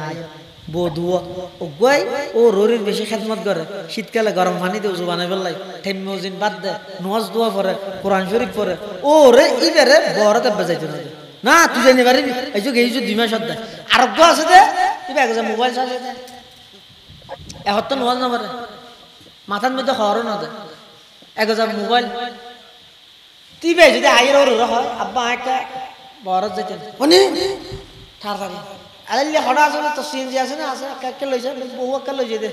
বধুয়া ওগাই ও রোরির বেশি খেদমত করে শীতকালে গরম পানি দিয়ে উজু বানাই ফেললাই ঠেমিন বাদ দে নামাজ দোয়া পড়ে কোরআন শরীফ পড়ে ও রে ইবারে বড়তে বেজাইতে না না তুই জানি পারিবি এই যে ২ মাস দেয় আরোগ্য আছে দে এবার এক মোবাইল চালিয়ে দেয় এখন তো নামাজ না পারে মাথার মধ্যে হরও না দেয় ১০০০ মোবাইল তুই ভাই যদি আইয়ের ওর হয় আব্বা একটা বড় যেতে মানে তাড়াতাড়ি আলাইলে হড়া আছে তো সিএনজি আছে না আছে কাকে লইছে বহু কাকে লইছে দে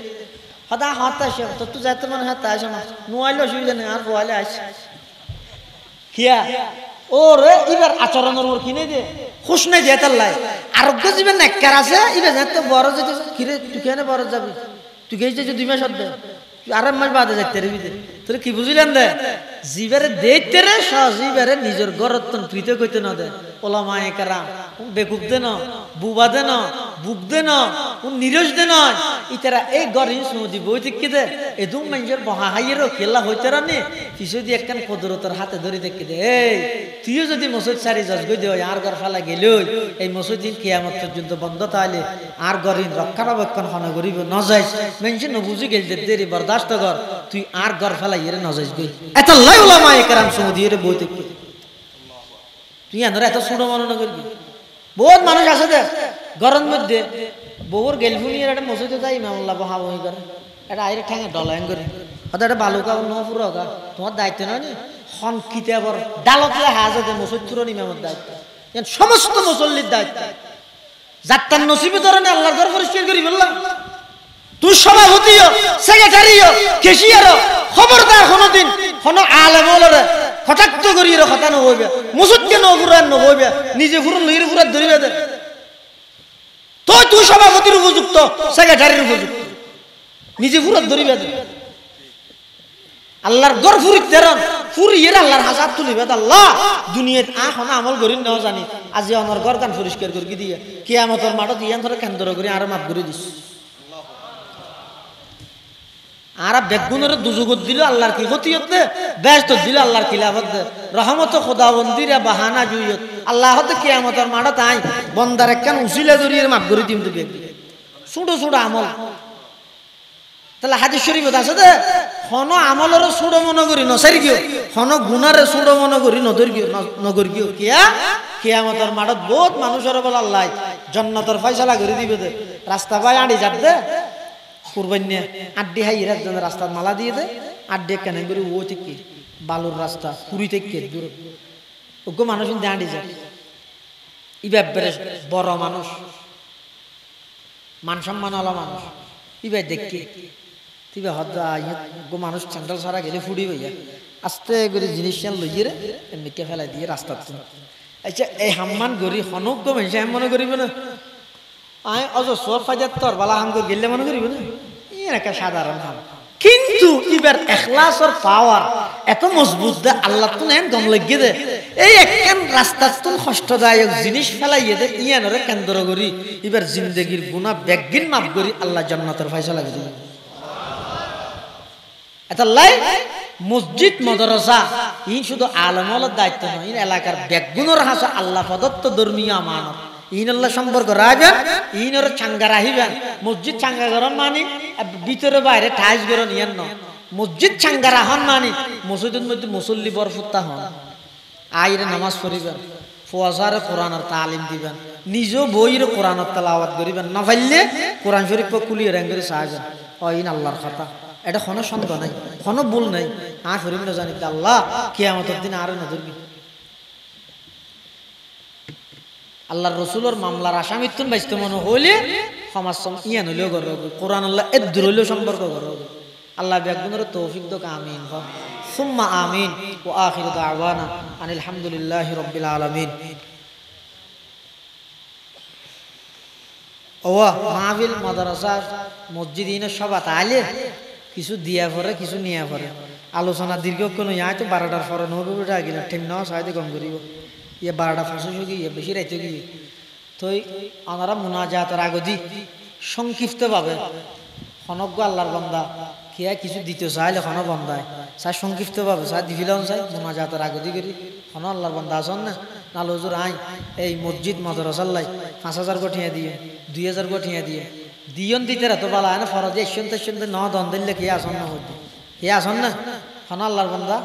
হদা হাত আসে তো তুই যাইতে মানে হাত আসে না নোয়াইলে অসুবিধা নেই আর পোয়ালে আসে কিয়া ও রে এবার আচরণের ওর কিনে দে খুশ নাই যে তার লাই আরোগ্য জীবন নেককার আছে এবার তো বড় যেতে কিরে তুই কেন বড় যাবি তুই গেছে যে ২ মাস দে তুই ৮ মাস বাদে যাইতে রে বিদে তোর কি বুঝিলেন দে জিবারে দেখতে রে সজিবারে নিজের গরতন প্রীত কইতে না দে ওলামায়ে কেরাম বেকুব দে না বুবা দে না বুক দে না নিরজ দে না ইতারা এই গরিন সুদি বই থেকে দে এদুম মানুষের বহা হাইয়েরও খেলা হইতে রানি কিছু দিয়ে একখান কদরতের হাতে ধরে দেখে দে এই তুইও যদি মসজিদ সারি যাস গই দে আর ঘর ফেলা গেল এই মসজিদ দিন কিয়ামত পর্যন্ত বন্ধ তাইলে আর গরিন রক্ষণাবেক্ষণ হনা করিব না যাইস মানুষ নবুঝি গেল দেরি বরদাস্ত কর তুই আর ঘর ফেলা ইরে না যাইস গই এত লাই ওলামায়ে কেরাম সুদি এর বই থেকে তুই আনরে এত ছোট মনে করবি বহুত মানুষ আছে দে গরম মধ্যে বহুর গেলফুনিয়ার একটা মসজিদে যাই ইমামুল্লাহ বহা বহি করে এটা আইরে ঠ্যাঙে ডলাইন করে হয়তো এটা বালুকা নহপুর হকা তোমার দায়িত্ব নয় নি খন কিতাবর ডালতলে হাজতে মসজিদ তুরন ইমামের দায়িত্ব সমস্ত মুসল্লির দায়িত্ব যাত্রার নসিবে ধরনে আল্লাহর ঘর পরিষ্কার করি বললাম তুই সভাপতিও সেক্রেটারিও কেশিয়ারও খবরদার কোনোদিন কোনো আলেম ওলরে হঠাৎ করি এর কথা নহইবে মসজিদকে নপুরান নহইবে নিজে ফুরন লইরে ফুরাত ধরিবে দে তুই সভাপতির উপযুক্ত সেক্রেটারির উপযুক্ত নিজে ফুরাত ধরিবে দে আল্লাহর ঘর ফুরিত দেরন ফুরিয়ে আল্লাহর হাজার তুলিবে আল্লাহ দুনিয়াত এখন আমল করি নাও জানি আজি আমার ঘর কান পরিষ্কার করে দিয়ে কিয়ামতের মাঠত ইয়ান ধরে কেন্দ্র করে আর মাফ করে দিস আর বেগুনের দুজুগত দিল আল্লাহর কি ক্ষতি হতে ব্যস্ত দিল আল্লাহর খিলাফত দে রহমত খোদাবন্দিরে বাহানা জুইয়ত আল্লাহ হতে কিয়ামতের মাঠে তাই বন্দার একখান উসিলা জড়িয়ে মাফ করে দিম তো বেগ ছোট ছোট আমল তাহলে হাদিস শরীফত আছে দে হন আমলের ছোট মনে করি নসারি কিয় হন গুনারে ছোট মনে করি নদর কিয় নগর কিয় কিয়া কিয়ামতের মাঠত বহুত মানুষের বলে আল্লাহ জান্নাতের ফয়সালা করে দিবে দে রাস্তা পায় আড়ি যাত দে কুরবানিয়া আড্ডি হাই একজন রাস্তার মালা দিয়ে দে আড্ডি কেন করে ও থেকে বালুর রাস্তা পুরী থেকে দূর ওগো মানুষ দাঁড়ি যায় ইবারে বড় মানুষ মান সম্মানওয়ালা মানুষ ইবাই দেখি তিবা হদ্দা গো মানুষ স্যান্ডেল ছাড়া গেলে ফুড়ি হইয়া আস্তে করে জিনিস লইয়ে রে এমনিকে ফেলাই দিয়ে রাস্তার আচ্ছা এই হাম্মান গরি হনুক গো মানুষ এমন মনে করিব না আয় অজস্র ফাজার তোর বালা হাম করে গেলে মনে করিব না এর একটা সাধারণ হাম কিন্তু এবার ইখলাসের পাওয়ার এত মজবুত দে আল্লাহ তো নেন গম লাগিয়ে দে এই একখান রাস্তার তো কষ্টদায়ক জিনিস ফেলাইয়ে দে ইয়ানরে কেন্দ্র করি এবার জিন্দগির গুনাহ বেগিন মাফ করি আল্লাহ জান্নাতের ফয়সালা করে দিবেন এটা লাই মসজিদ মাদ্রাসা ই শুধু আলেমের দায়িত্ব নয় ইন এলাকার বেগুনের হাসা আল্লাহ প্রদত্ত ধর্মীয় আমানত ইন আল্লাহ সম্পর্ক রাখবেন ইনর চাঙ্গা রাখিবেন মসজিদ চাঙ্গা গরম মানি ভিতরে বাইরে ঠাইস গরম ইয়ান ন মসজিদ চাঙ্গা রাহন মানি মসজিদের মধ্যে মুসল্লি বরফুত্তা হন আইরে নামাজ পড়িবেন ফজরে কোরআনের তালিম দিবেন নিজেও বইয়ের কোরআন তেলাওয়াত করিবেন না পাইলে কোরআন শরীফ কুলিয়ে রেং করে সাহায্য ইন আল্লাহর কথা এটা কোনো সন্দেহ নাই কোনো ভুল নাই শরীফ না জানি আল্লাহ কিয়ামতের দিন আর না ধরবি আল্লাহর রসুলের মামলার আসামিত্তুন বাইস্ত মনে হইলে সমাজ ইয়ান হইলেও গর কোরআন আল্লাহ এর দূর হইলেও সম্পর্ক গর আল্লাহ ব্যাগুনের তৌফিক দোক আমিন সুম্মা আমিন ও আখিরু দাওয়ানা আনিল হামদুলিল্লাহি রাব্বিল আলামিন ওয়া মাহফিল মাদ্রাসা মসজিদ ইনে সব আতালে কিছু দিয়া পরে কিছু নিয়া পরে আলোচনা দীর্ঘ কোনো ইয়া তো 12টার পরে নবুটা গিলা ঠিক না সাইতে কম করিব ইয়ে 12টা ফাঁসে গিয়ে বেশি রাইতে গিয়ে তো আমরা মুনাজাতের আগদি সংক্ষিপ্তভাবে হনজ্ঞ আল্লাহর বান্দা কিয়া কিছু দিতে চাইলে হন বন্দায় চাই সংক্ষিপ্তভাবে চাই দিবিলাম চাই মুনাজাতের আগদি করি হন আল্লাহর বান্দা আসন না নাল হুজুর আই এই মসজিদ মাদ্রাসাল্লাই 5000 গঠিয়া দিয়ে 2000 গঠিয়া দিয়ে দিয়ন দিতে তো বলা হয় না ফরজে শুনতে ন দন দিলে কে আসন না হইতে কে আসন না হন আল্লাহর বান্দা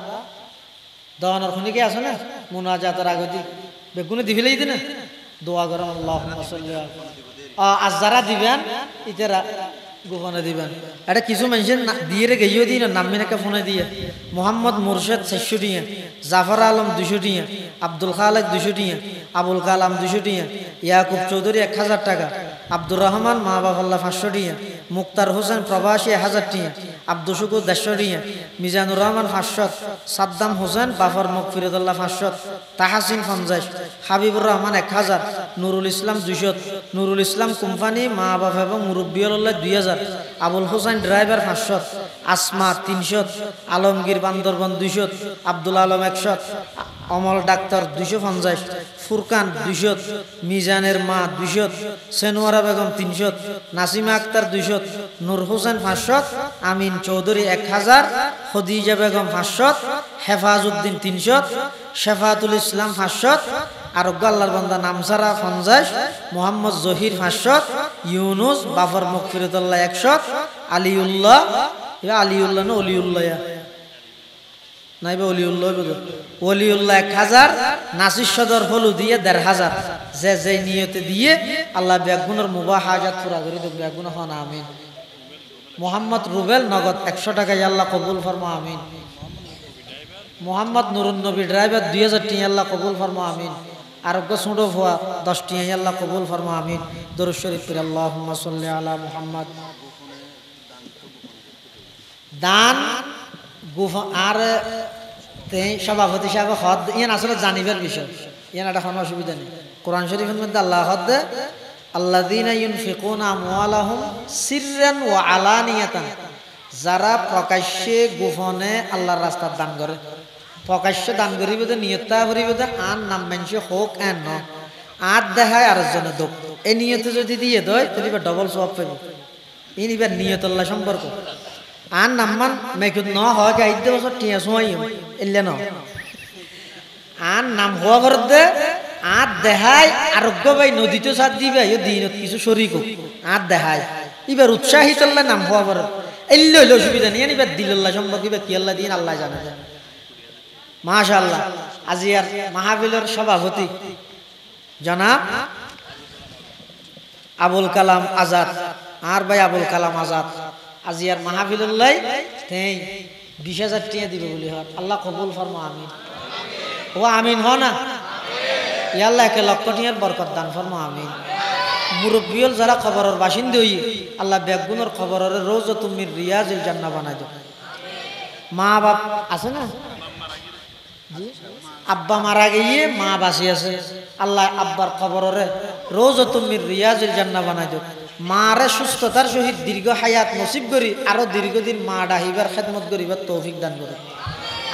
দওয়ানোর খুনি কে আসো না মুনাজাতের আগদি বেগুনে দিবিলেই দিনা দোয়া করেন আল্লাহুম্মা সাল্লি আজ যারা দিবেন ইতারা গোপনে দিবেন এটা কিছু মানুষের দিয়ে রে গেইও দিন নামিনাকে ফোনে দিয়ে মোহাম্মদ মুর্শেদ 600 টিয়া জাফর আলম 200 টিয়া আব্দুল খালেক 200 টিয়া আবুল কালাম 200 টিয়া ইয়াকুব চৌধুরী 1000 টাকা আব্দুর রহমান মা বাবাল্লাহ 500 টিয়া মুক্তার হোসেন প্রবাসী 1000 টিয়া আব্দুল শুকুর 150 টিয়া মিজানুর রহমান 500 সাদ্দাম হোসেন বাফর মকফিরুল্লাহ 500 তাহাসিন 50 হাবিবুর রহমান 1000 নুরুল ইসলাম 200 নুরুল ইসলাম কোম্পানি মা বাবা এবং মুরব্বিউল্লাহ 2000 আবুল হোসেন ড্রাইভার 500 আসমা 300 আলমগীর বান্দরবান 200 আব্দুল আলম 100 অমল ডাক্তার 250 ফুরকান 200 মিজানের মা 200 সেনোয়ারা বেগম 300 নাসিমা আক্তার 200 নূর হোসেন 500 আমিন চৌধুরী 1000 খদিজা বেগম 500 হেফাজউদ্দিন 300 শেফাতুল ইসলাম 500 আর আল্লাহর বান্দা নামসারা 50 মোহাম্মদ জহির 500 ইউনুস বাফর মকফিরুল্লাহ 100 আলিউল্লাহ আলিউল্লাহ না অলিউল্লাহ নাইবা অলিউল্লাহ অলিউল্লাহ 1000 নাসির সদর হলু দিয়ে 1500 যে নিয়তে দিয়ে আল্লাহ বেগুনের মুবাহ হাজাত পুরা করে দেব বেগুন হন আমিন মোহাম্মদ রুবেল নগদ 100 টাকা আল্লাহ কবুল ফরমা আমিন মোহাম্মদ নুরুন নবী ড্রাইভার 2000 টাকা আল্লাহ কবুল ফরমা আমিন আরোগ্য ছোটো ভুয়া 10 টাকা আল্লাহ কবুল ফরমা আমিন দরুদ শরীফ পড়ে আল্লাহুম্মা সাল্লি আলা মুহাম্মদ দান গুফ আর সভাপতি সাহেব হদ ইয়ান আসলে জানিবার বিষয় ইয়ান একটা কোনো অসুবিধা নেই কোরআন শরীফের মধ্যে আল্লাহ হদ আল্লাযীনা ইউনফিকুনা আমওয়ালাহুম সিররান ওয়া আলানিয়াতান যারা প্রকাশ্যে গোপনে আল্লাহর রাস্তায় দান করে প্রকাশ্যে দান করিবে যে নিয়তটা করিবে যে আন নাম মানছে হোক এন ন আর দেখায় আরেকজনে দোক এই নিয়তে যদি দিয়ে দেয় তাহলে ডবল সওয়াব পাবে এই নিবার নিয়ত আল্লাহ সম্পর্ক আর নাম্মান মেকুত ন হয় গাইতে বছর টিয়া সময় এলে ন আর নাম হওয়া করতে আর দেখায় আরোগ্য ভাই নদীতে সাথ দিবে দিনত কিছু শরীক আর দেখায় এবার উৎসাহী চললে নাম হওয়া করে এলে হইলে অসুবিধা নেই এবার দিল্লাহ সম্পর্কে কি আল্লাহ দিন আল্লাহ জানা যায় মাশাআল্লাহ আজি আর মাহফিলের সভাপতি জনাব আবুল কালাম আজাদ আর ভাই আবুল কালাম আজাদ আজি আর মাহফিলুল্লাহ তেই 20000 টাকা দিবে বলি হয় আল্লাহ কবুল ফরমা আমিন ও আমিন হ না ইয়া আল্লাহ 1 লক্ষ টাকার বরকত দান ফরমা আমিন মুরব্বিয়ল যারা খবরের বাসিন্দা হই আল্লাহ বেগুনের খবরের রওজাতুম মির রিয়াজিল জান্নাহ বানাই দাও মা বাপ আছে না আব্বা মারা গিয়ে মা বাঁচি আছে আল্লাহ আব্বার খবরের রওজাতুম মির রিয়াজিল জান্নাহ বানাই দাও মারে সুস্থতার সহিত দীর্ঘ হায়াত নসিব করি আরো দীর্ঘদিন মা ডাহিবার খেদমত করিবার তৌফিক দান করে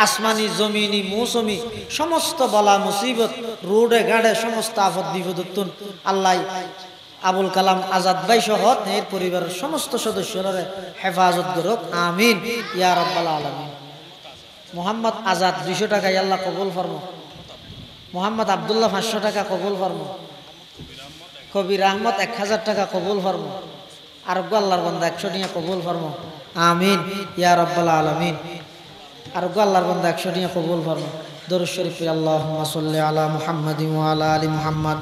আসমানি জমিনি মৌসুমি সমস্ত বলা মুসিবত রোডে গাড়ে সমস্ত আফত বিপদতুন আল্লাহ আবুল কালাম আজাদ ভাই সহ এর পরিবারের সমস্ত সদস্যরা হেফাজত করুক আমিন ইয়া রাব্বাল আলামিন মোহাম্মদ আজাদ 200 টাকা আল্লাহ কবুল ফরমা মোহাম্মদ আব্দুল্লাহ 500 টাকা কবুল ফরমা কবির আহমদ 1000 টাকা কবুল ফরমা আর আল্লাহর বান্দা 100 টাকা কবুল ফরমা আমিন ইয়া রাব্বাল আলামিন আর আল্লাহর বান্দা 100 টাকা কবুল ফরমা দরুদ শরীফ আল্লাহুম্মা সাল্লি আলা মুহাম্মাদিন ওয়া আলা আলি মুহাম্মাদ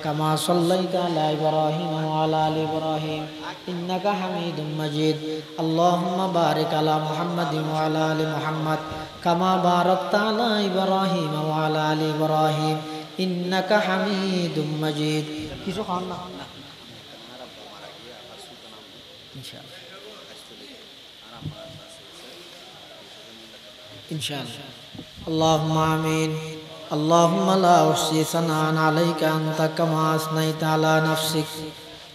كما صليت على إبراهيم وعلى آل إبراهيم إنك حميد مجيد اللهم بارك على محمد وعلى آل محمد كما باركت على إبراهيم وعلى آل إبراهيم إنك حميد مجيد কিছু খান না ইনশাআল্লাহ ইনশাআল্লাহ اللهم آمين اللهم لا أحصي ثناء عليك أنت كما أثنيت على نفسك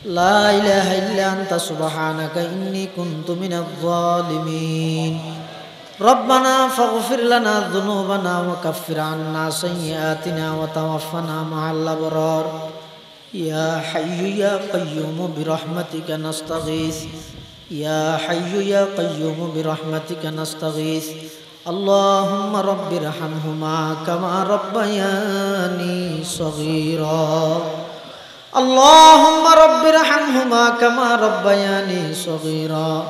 لا إله إلا أنت سبحانك إني كنت من الظالمين ربنا فاغفر لنا ذنوبنا وكفر عنا سيئاتنا وتوفنا مع الأبرار يا حي يا قيوم برحمتك نستغيث يا حي يا قيوم برحمتك نستغيث اللهم رب ارحمهما كما ربياني صغيرا اللهم رب ارحمهما كما ربياني صغيرا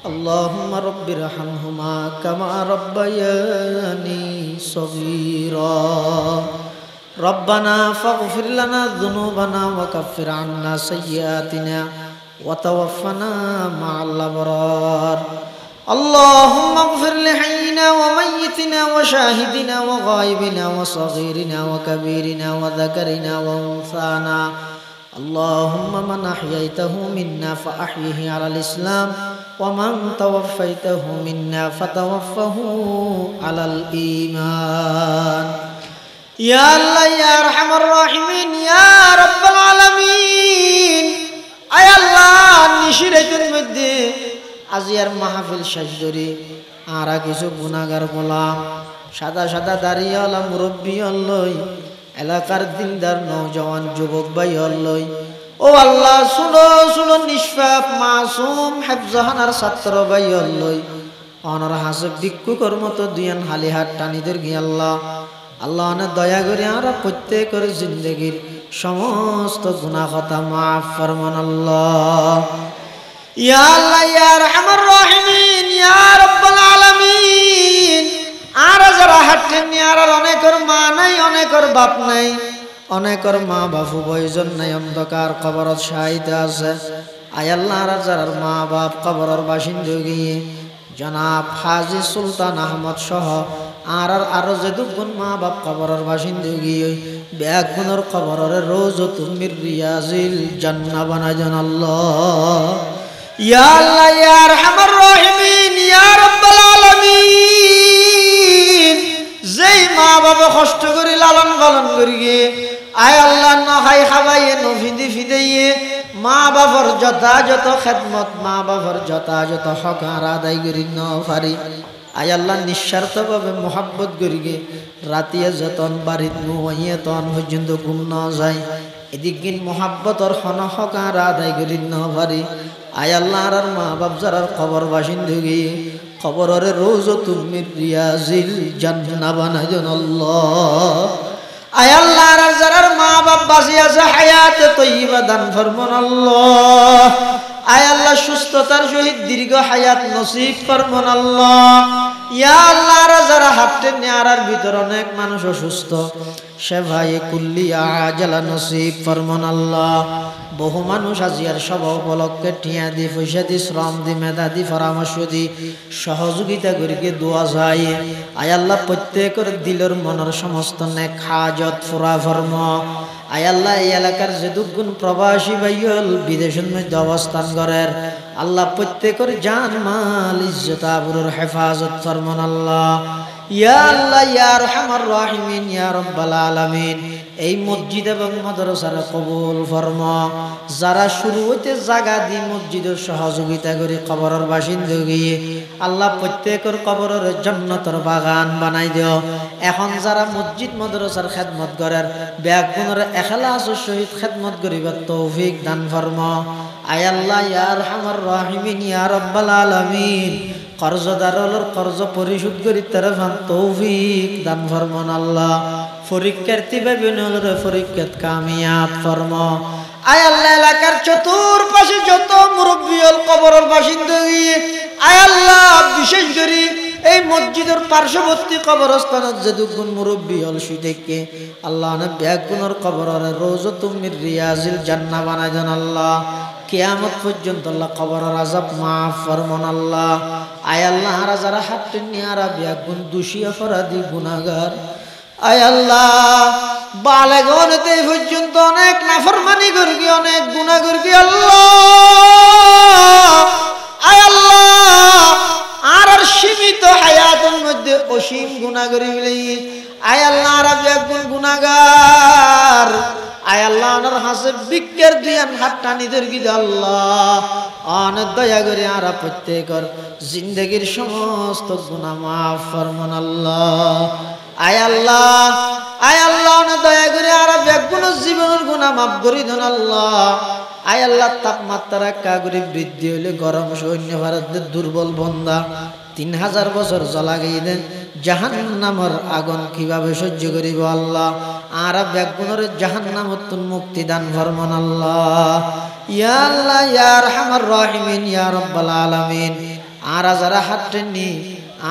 اللهم رب ارحمهما كما ربياني صغيرا ربنا فاغفر لنا ذنوبنا وكفر عنا سيئاتنا وتوفنا مع الأبرار اللهم اغفر لحينا وميتنا وشاهدنا وغائبنا وصغيرنا وكبيرنا وذكرنا وأنثانا اللهم من أحييته منا فأحيه على الإسلام ومن توفيته منا فتوفه على الإيمان يا الله يا أرحم الراحمين يا رب العالمين أي الله نشرة المدة আজিয়ার মাহফিল সাজরি আরা কিছু গুনাহগার গোলাম সাদা সাদা দাড়িওয়ালা মুরব্বী হলই এলাকার দিনদার নওজওয়ান যুবক ভাই হলই ও আল্লাহ শুনো শুনো নিষ্পাপ মাসুম হেফজাহানার ছাত্র ভাই হলই অনর হাসব ভিক্ষুকর মতো দুয়ান হালি হাত টানিদের গিয়ে আল্লাহ আল্লাহ অনেক দয়া করে আমরা প্রত্যেকের জিন্দগির সমস্ত গুনাহ খাতা মাফ ফরমান আল্লাহ ইয়া আল্লাহ ইয়া আরহামার রাহিমিন ইয়া রাব্বাল আলামিন আর যারা হাঁটেন আর অনেকের মা নাই অনেকের বাপ নাই অনেকের মা বাপু বয়জন নাই অন্ধকার কবরত শাহিদ আছে আয় আল্লাহ আর যারা মা বাপ কবরের বাসিন্দা গিয়ে জনাব হাজী সুলতান আহমদ সহ আর আরো যে দুগুণ মা বাপ কবরের বাসিন্দা গিয়ে ব্যাগুনের কবরের রওজাতুম মির রিয়াজিল জান্নাহ বানায় দেন আল্লাহ ইয়া আল্লাহ ইয়া আরহামার রাহিমিন ইয়া রাব্বাল আলামিন যেই মা বাবা কষ্ট করে লালন পালন করিয়ে আয় আল্লাহ না খাই খাবাইয়ে নফিদি ফিদাইয়ে মা বাবার যথাযথ খেদমত মা বাবার যথাযথ হক আদায় করি ন পারি আয় আল্লাহ নিঃস্বার্থভাবে মোহাব্বত করিয়ে রাতিয়া যতন বাড়িত নুয়ে তন পর্যন্ত ঘুম ন যায় এদিকে মোহাব্বতর হন হক আদায় করি ন পারি আয় আল্লাহ আর মা বাপ যারা কবর বাসিন্দা গিয়ে কবরের রওজাতুম মির রিয়াজিল জান্নাহ বানায় দেন আল্লাহ আয় আল্লাহ আর যারা মা বাপ বাঁচি আছে হায়াতে তয়্যিবা দান ফরমান আল্লাহ আয় আল্লাহ সুস্থতার সহিত দীর্ঘ হায়াত নসিব ফরমান আল্লাহ ইয়া আল্লাহ আর যারা হাঁটতে নেয়ার ভিতর অনেক মানুষ অসুস্থ সেভায়ে কুল্লিয়া আজালা নসিব ফরমান আল্লাহ বহু মানুষ আজিয়ার সব উপলক্ষে টিয়া দি পয়সা দি শ্রম দি মেধা দি পরামর্শ দি সহযোগিতা করিকে দোয়া যায় আয় আল্লাহ প্রত্যেকের দিলের মনের সমস্ত নেক হাজত পুরা ফরম আয় আল্লাহ এই এলাকার যে দুগুণ প্রবাসী ভাইয়ল বিদেশের মধ্যে অবস্থান করেন আল্লাহ প্রত্যেকের জান মাল ইজ্জত আবরুর হেফাজত ফরমান আল্লাহ ইয়া আল্লাহ ইয়া আরহামার রাহিমিন ইয়া রাব্বাল আলামিন এই মসজিদ এবং মাদ্রাসার কবুল ফরমা যারা শুরু হইতে জায়গা দি মসজিদের সহযোগিতা করে কবরের বাসিন্দা গিয়ে আল্লাহ প্রত্যেকের কবরের জান্নাতের বাগান বানাই দিও এখন যারা মসজিদ মাদ্রাসার খেদমত করেন ব্যাগুনের ইখলাসের সহিত খেদমত করিবার তৌফিক দান ফরমা আয় আল্লাহ ইয়া আরহামার রাহিমিন ইয়া রাব্বাল আলামিন কর্জদারর কর্জ পরিশোধ করি তারফান তৌফিক দান ফরমান আল্লাহ পরীক্ষার্থী ভাইবোনদের পরীক্ষাত কামিয়াব ফরমা আয় আল্লাহ এলাকার চতুর্পাশে যত মুরব্বী কবরের বাসিন্দা আয় আল্লাহ বিশেষ করে এই মসজিদের পার্শ্ববর্তী কবরস্থানত যে দুগুণ মুরব্বী হল শুইতে আল্লাহ না ব্যাগুনের কবরের রওজাতুম মির রিয়াজিল জান্নাহ বানাই দেন আল্লাহ। কিয়ামত পর্যন্ত আল্লাহ কবরের আযাব মাফ ফরমান আল্লাহ। আয় আল্লাহ আর যারা হাঁটতেন নিয়ারা ব্যাগুন দোষী অপরাধী গুনাহগার, আয় আল্লাহ বালেগনতে পর্যন্ত অনেক নাফরমানি করবি, অনেক গুনাহ করবি আল্লাহ। আয় আল্লাহ আর সীমিত হায়াতের মধ্যে অসীম গুনাহ করি বলি, আয় আল্লাহ আর একজন গুনাহগার, আয় আল্লাহ আনার হাসে বিক্কের দিয়ান হাতটানি ধরবি আল্লাহ। অনেক দয়া করে আর প্রত্যেকর জিন্দগির সমস্ত গুনাহ মাফ ফরমান আল্লাহ। আয় আল্লাহ, আয় আল্লাহ অনেক দয়া করে আর একগুণ জীবনের গুনাহ মাফ করি দেন আল্লাহ। আয় আল্লাহ তাপমাত্রা কাগরি বৃদ্ধি হইলে গরম সৈন্য ভারতের দুর্বল বন্দা 3000 বছর জ্বলা গিয়ে দেন জাহান্নামের আগুন কিভাবে সহ্য করিব আল্লাহ। আর ব্যাগুনের জাহান্নামত মুক্তি দান ফরমান আল্লাহ। ইয়া আল্লাহ ইয়া আরহামার রাহিমিন ইয়া রাব্বাল আলামিন। আর যারা হাঁটেননি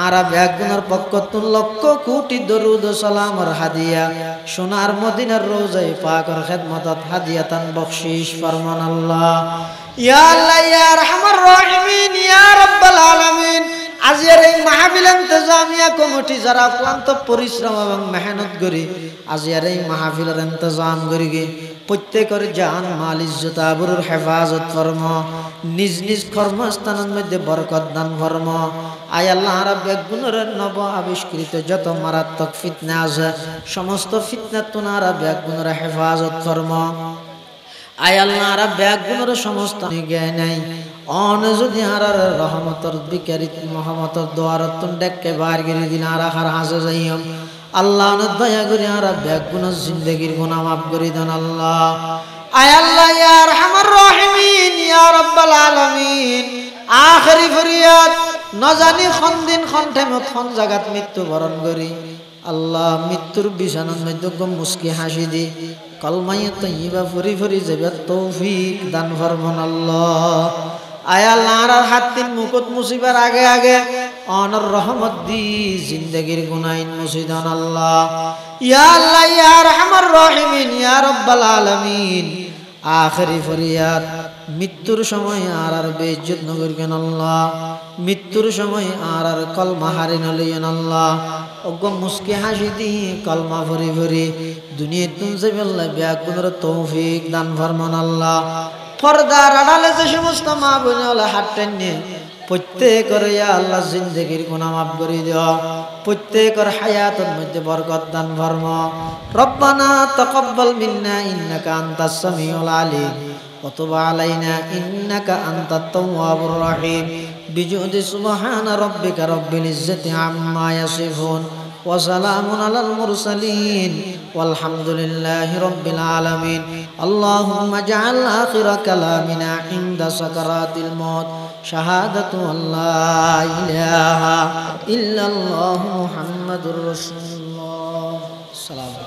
আর ব্যাগুনের পক্ষ লক্ষ কোটি দরুদ ও সালামের হাদিয়া সোনার মদিনার রোজায়ে পাকের খিদমতত হাদিয়াতান বখশিশ ফরমান আল্লাহ। ইয়া আল্লাহ ইয়া আরহামার রাহিমিন ইয়া রাব্বাল আলামিন। আজকের এই মাহফিল ইন্তজামিয়া কমিটি যারা ক্লান্ত পরিশ্রম এবং মেহনত করে আজকের এই মাহফিলের ইন্তজাম করি গে প্রত্যেকের জান মাল ইজ্জত আবরুর হেফাজত ফরমা, নিজ নিজ কর্মস্থানের মধ্যে বরকত দান ফরমা। আয় আল্লাহ আর বেগুনের নব আবিষ্কৃত যত মারাত্মক ফিতনা আছে সমস্ত ফিতনা তোনারা বেগুনের হেফাজত ফরমা। আয় আল্লাহ আর বেগুনের সমস্ত জ্ঞান নাই অন যদি আর রহমতর বিকারিত মোহাম্মতর দোয়ারতুন ডেকে বার গিরি দিন আর আখার হাসে যাইম আল্লাহ দয়া করি আর বেগুনের জিন্দগির গুনাহ মাফ করি দেন আল্লাহ। আয় আল্লাহ ইয়া আরহামার রাহিমিন ইয়া রাব্বাল আলামিন। আখেরি ফরিয়াদ নজানি খন দিন খন টাইমত খন জাগাত মৃত্যু বরণ করি আল্লাহ মৃত্যুর বিছানার মধ্যে মুস্কি হাসি দি কলমায়ে তয়্যিবা ফুরি ফুরি যাবে তৌফিক দান ফরমান আল্লাহ। আয় আল্লাহ আর হাতিন মুকুট মুসিবার আগে আগে অনর রহমত দি জিন্দগির গুনাইন মুসিদান আল্লাহ। ইয়া আল্লাহ ইয়া আরহামার রাহিমিন ইয়া রাব্বাল আলামিন। আখেরি ফরিয়াদ মৃত্যুর সময় আর বেইজ্জত নগরকেন আল্লাহ, মৃত্যুর সময় আর কলমা হারিন লইয়েন আল্লাহ। ওগো মুস্কি হাসি দি কলমা ভরি ভরি দুনিয়া তুম যাবেল্লাহ ব্যাগুনের তৌফিক দান ফরমান আল্লাহ। পর্দার আড়ালে যে সমস্ত মা বোন হাঁটতেন নিয়ে প্রত্যেকের ইয়া আল্লাহ জিন্দগির গুনাহ মাফ করে দিও, প্রত্যেকের হায়াতের মধ্যে বরকত দান ফরমা। রব্বানা তাকাব্বাল মিন্না ইন্নাকা আনতাস সামিউল আলিম ওয়া তুব আলাইনা ইন্নাকা আনতাত তাওয়াবুর রহিম। বিজুদি সুবহানা রাব্বিকা রাব্বিল ইজ্জাতি আম্মা ইয়াসিফুন ওয়া সালামুন আলাল মুরসালিন ওয়ালহামদুলিল্লাহি রাব্বিল আলামিন। আল্লাহুম্মা জাআল আখিরা কালামিনা ইনদা সাকারাতিল মউত শাহাদাতু আল্লা ইলাহা ইল্লাল্লাহু মুহাম্মাদুর রাসূলুল্লাহ। সালাম।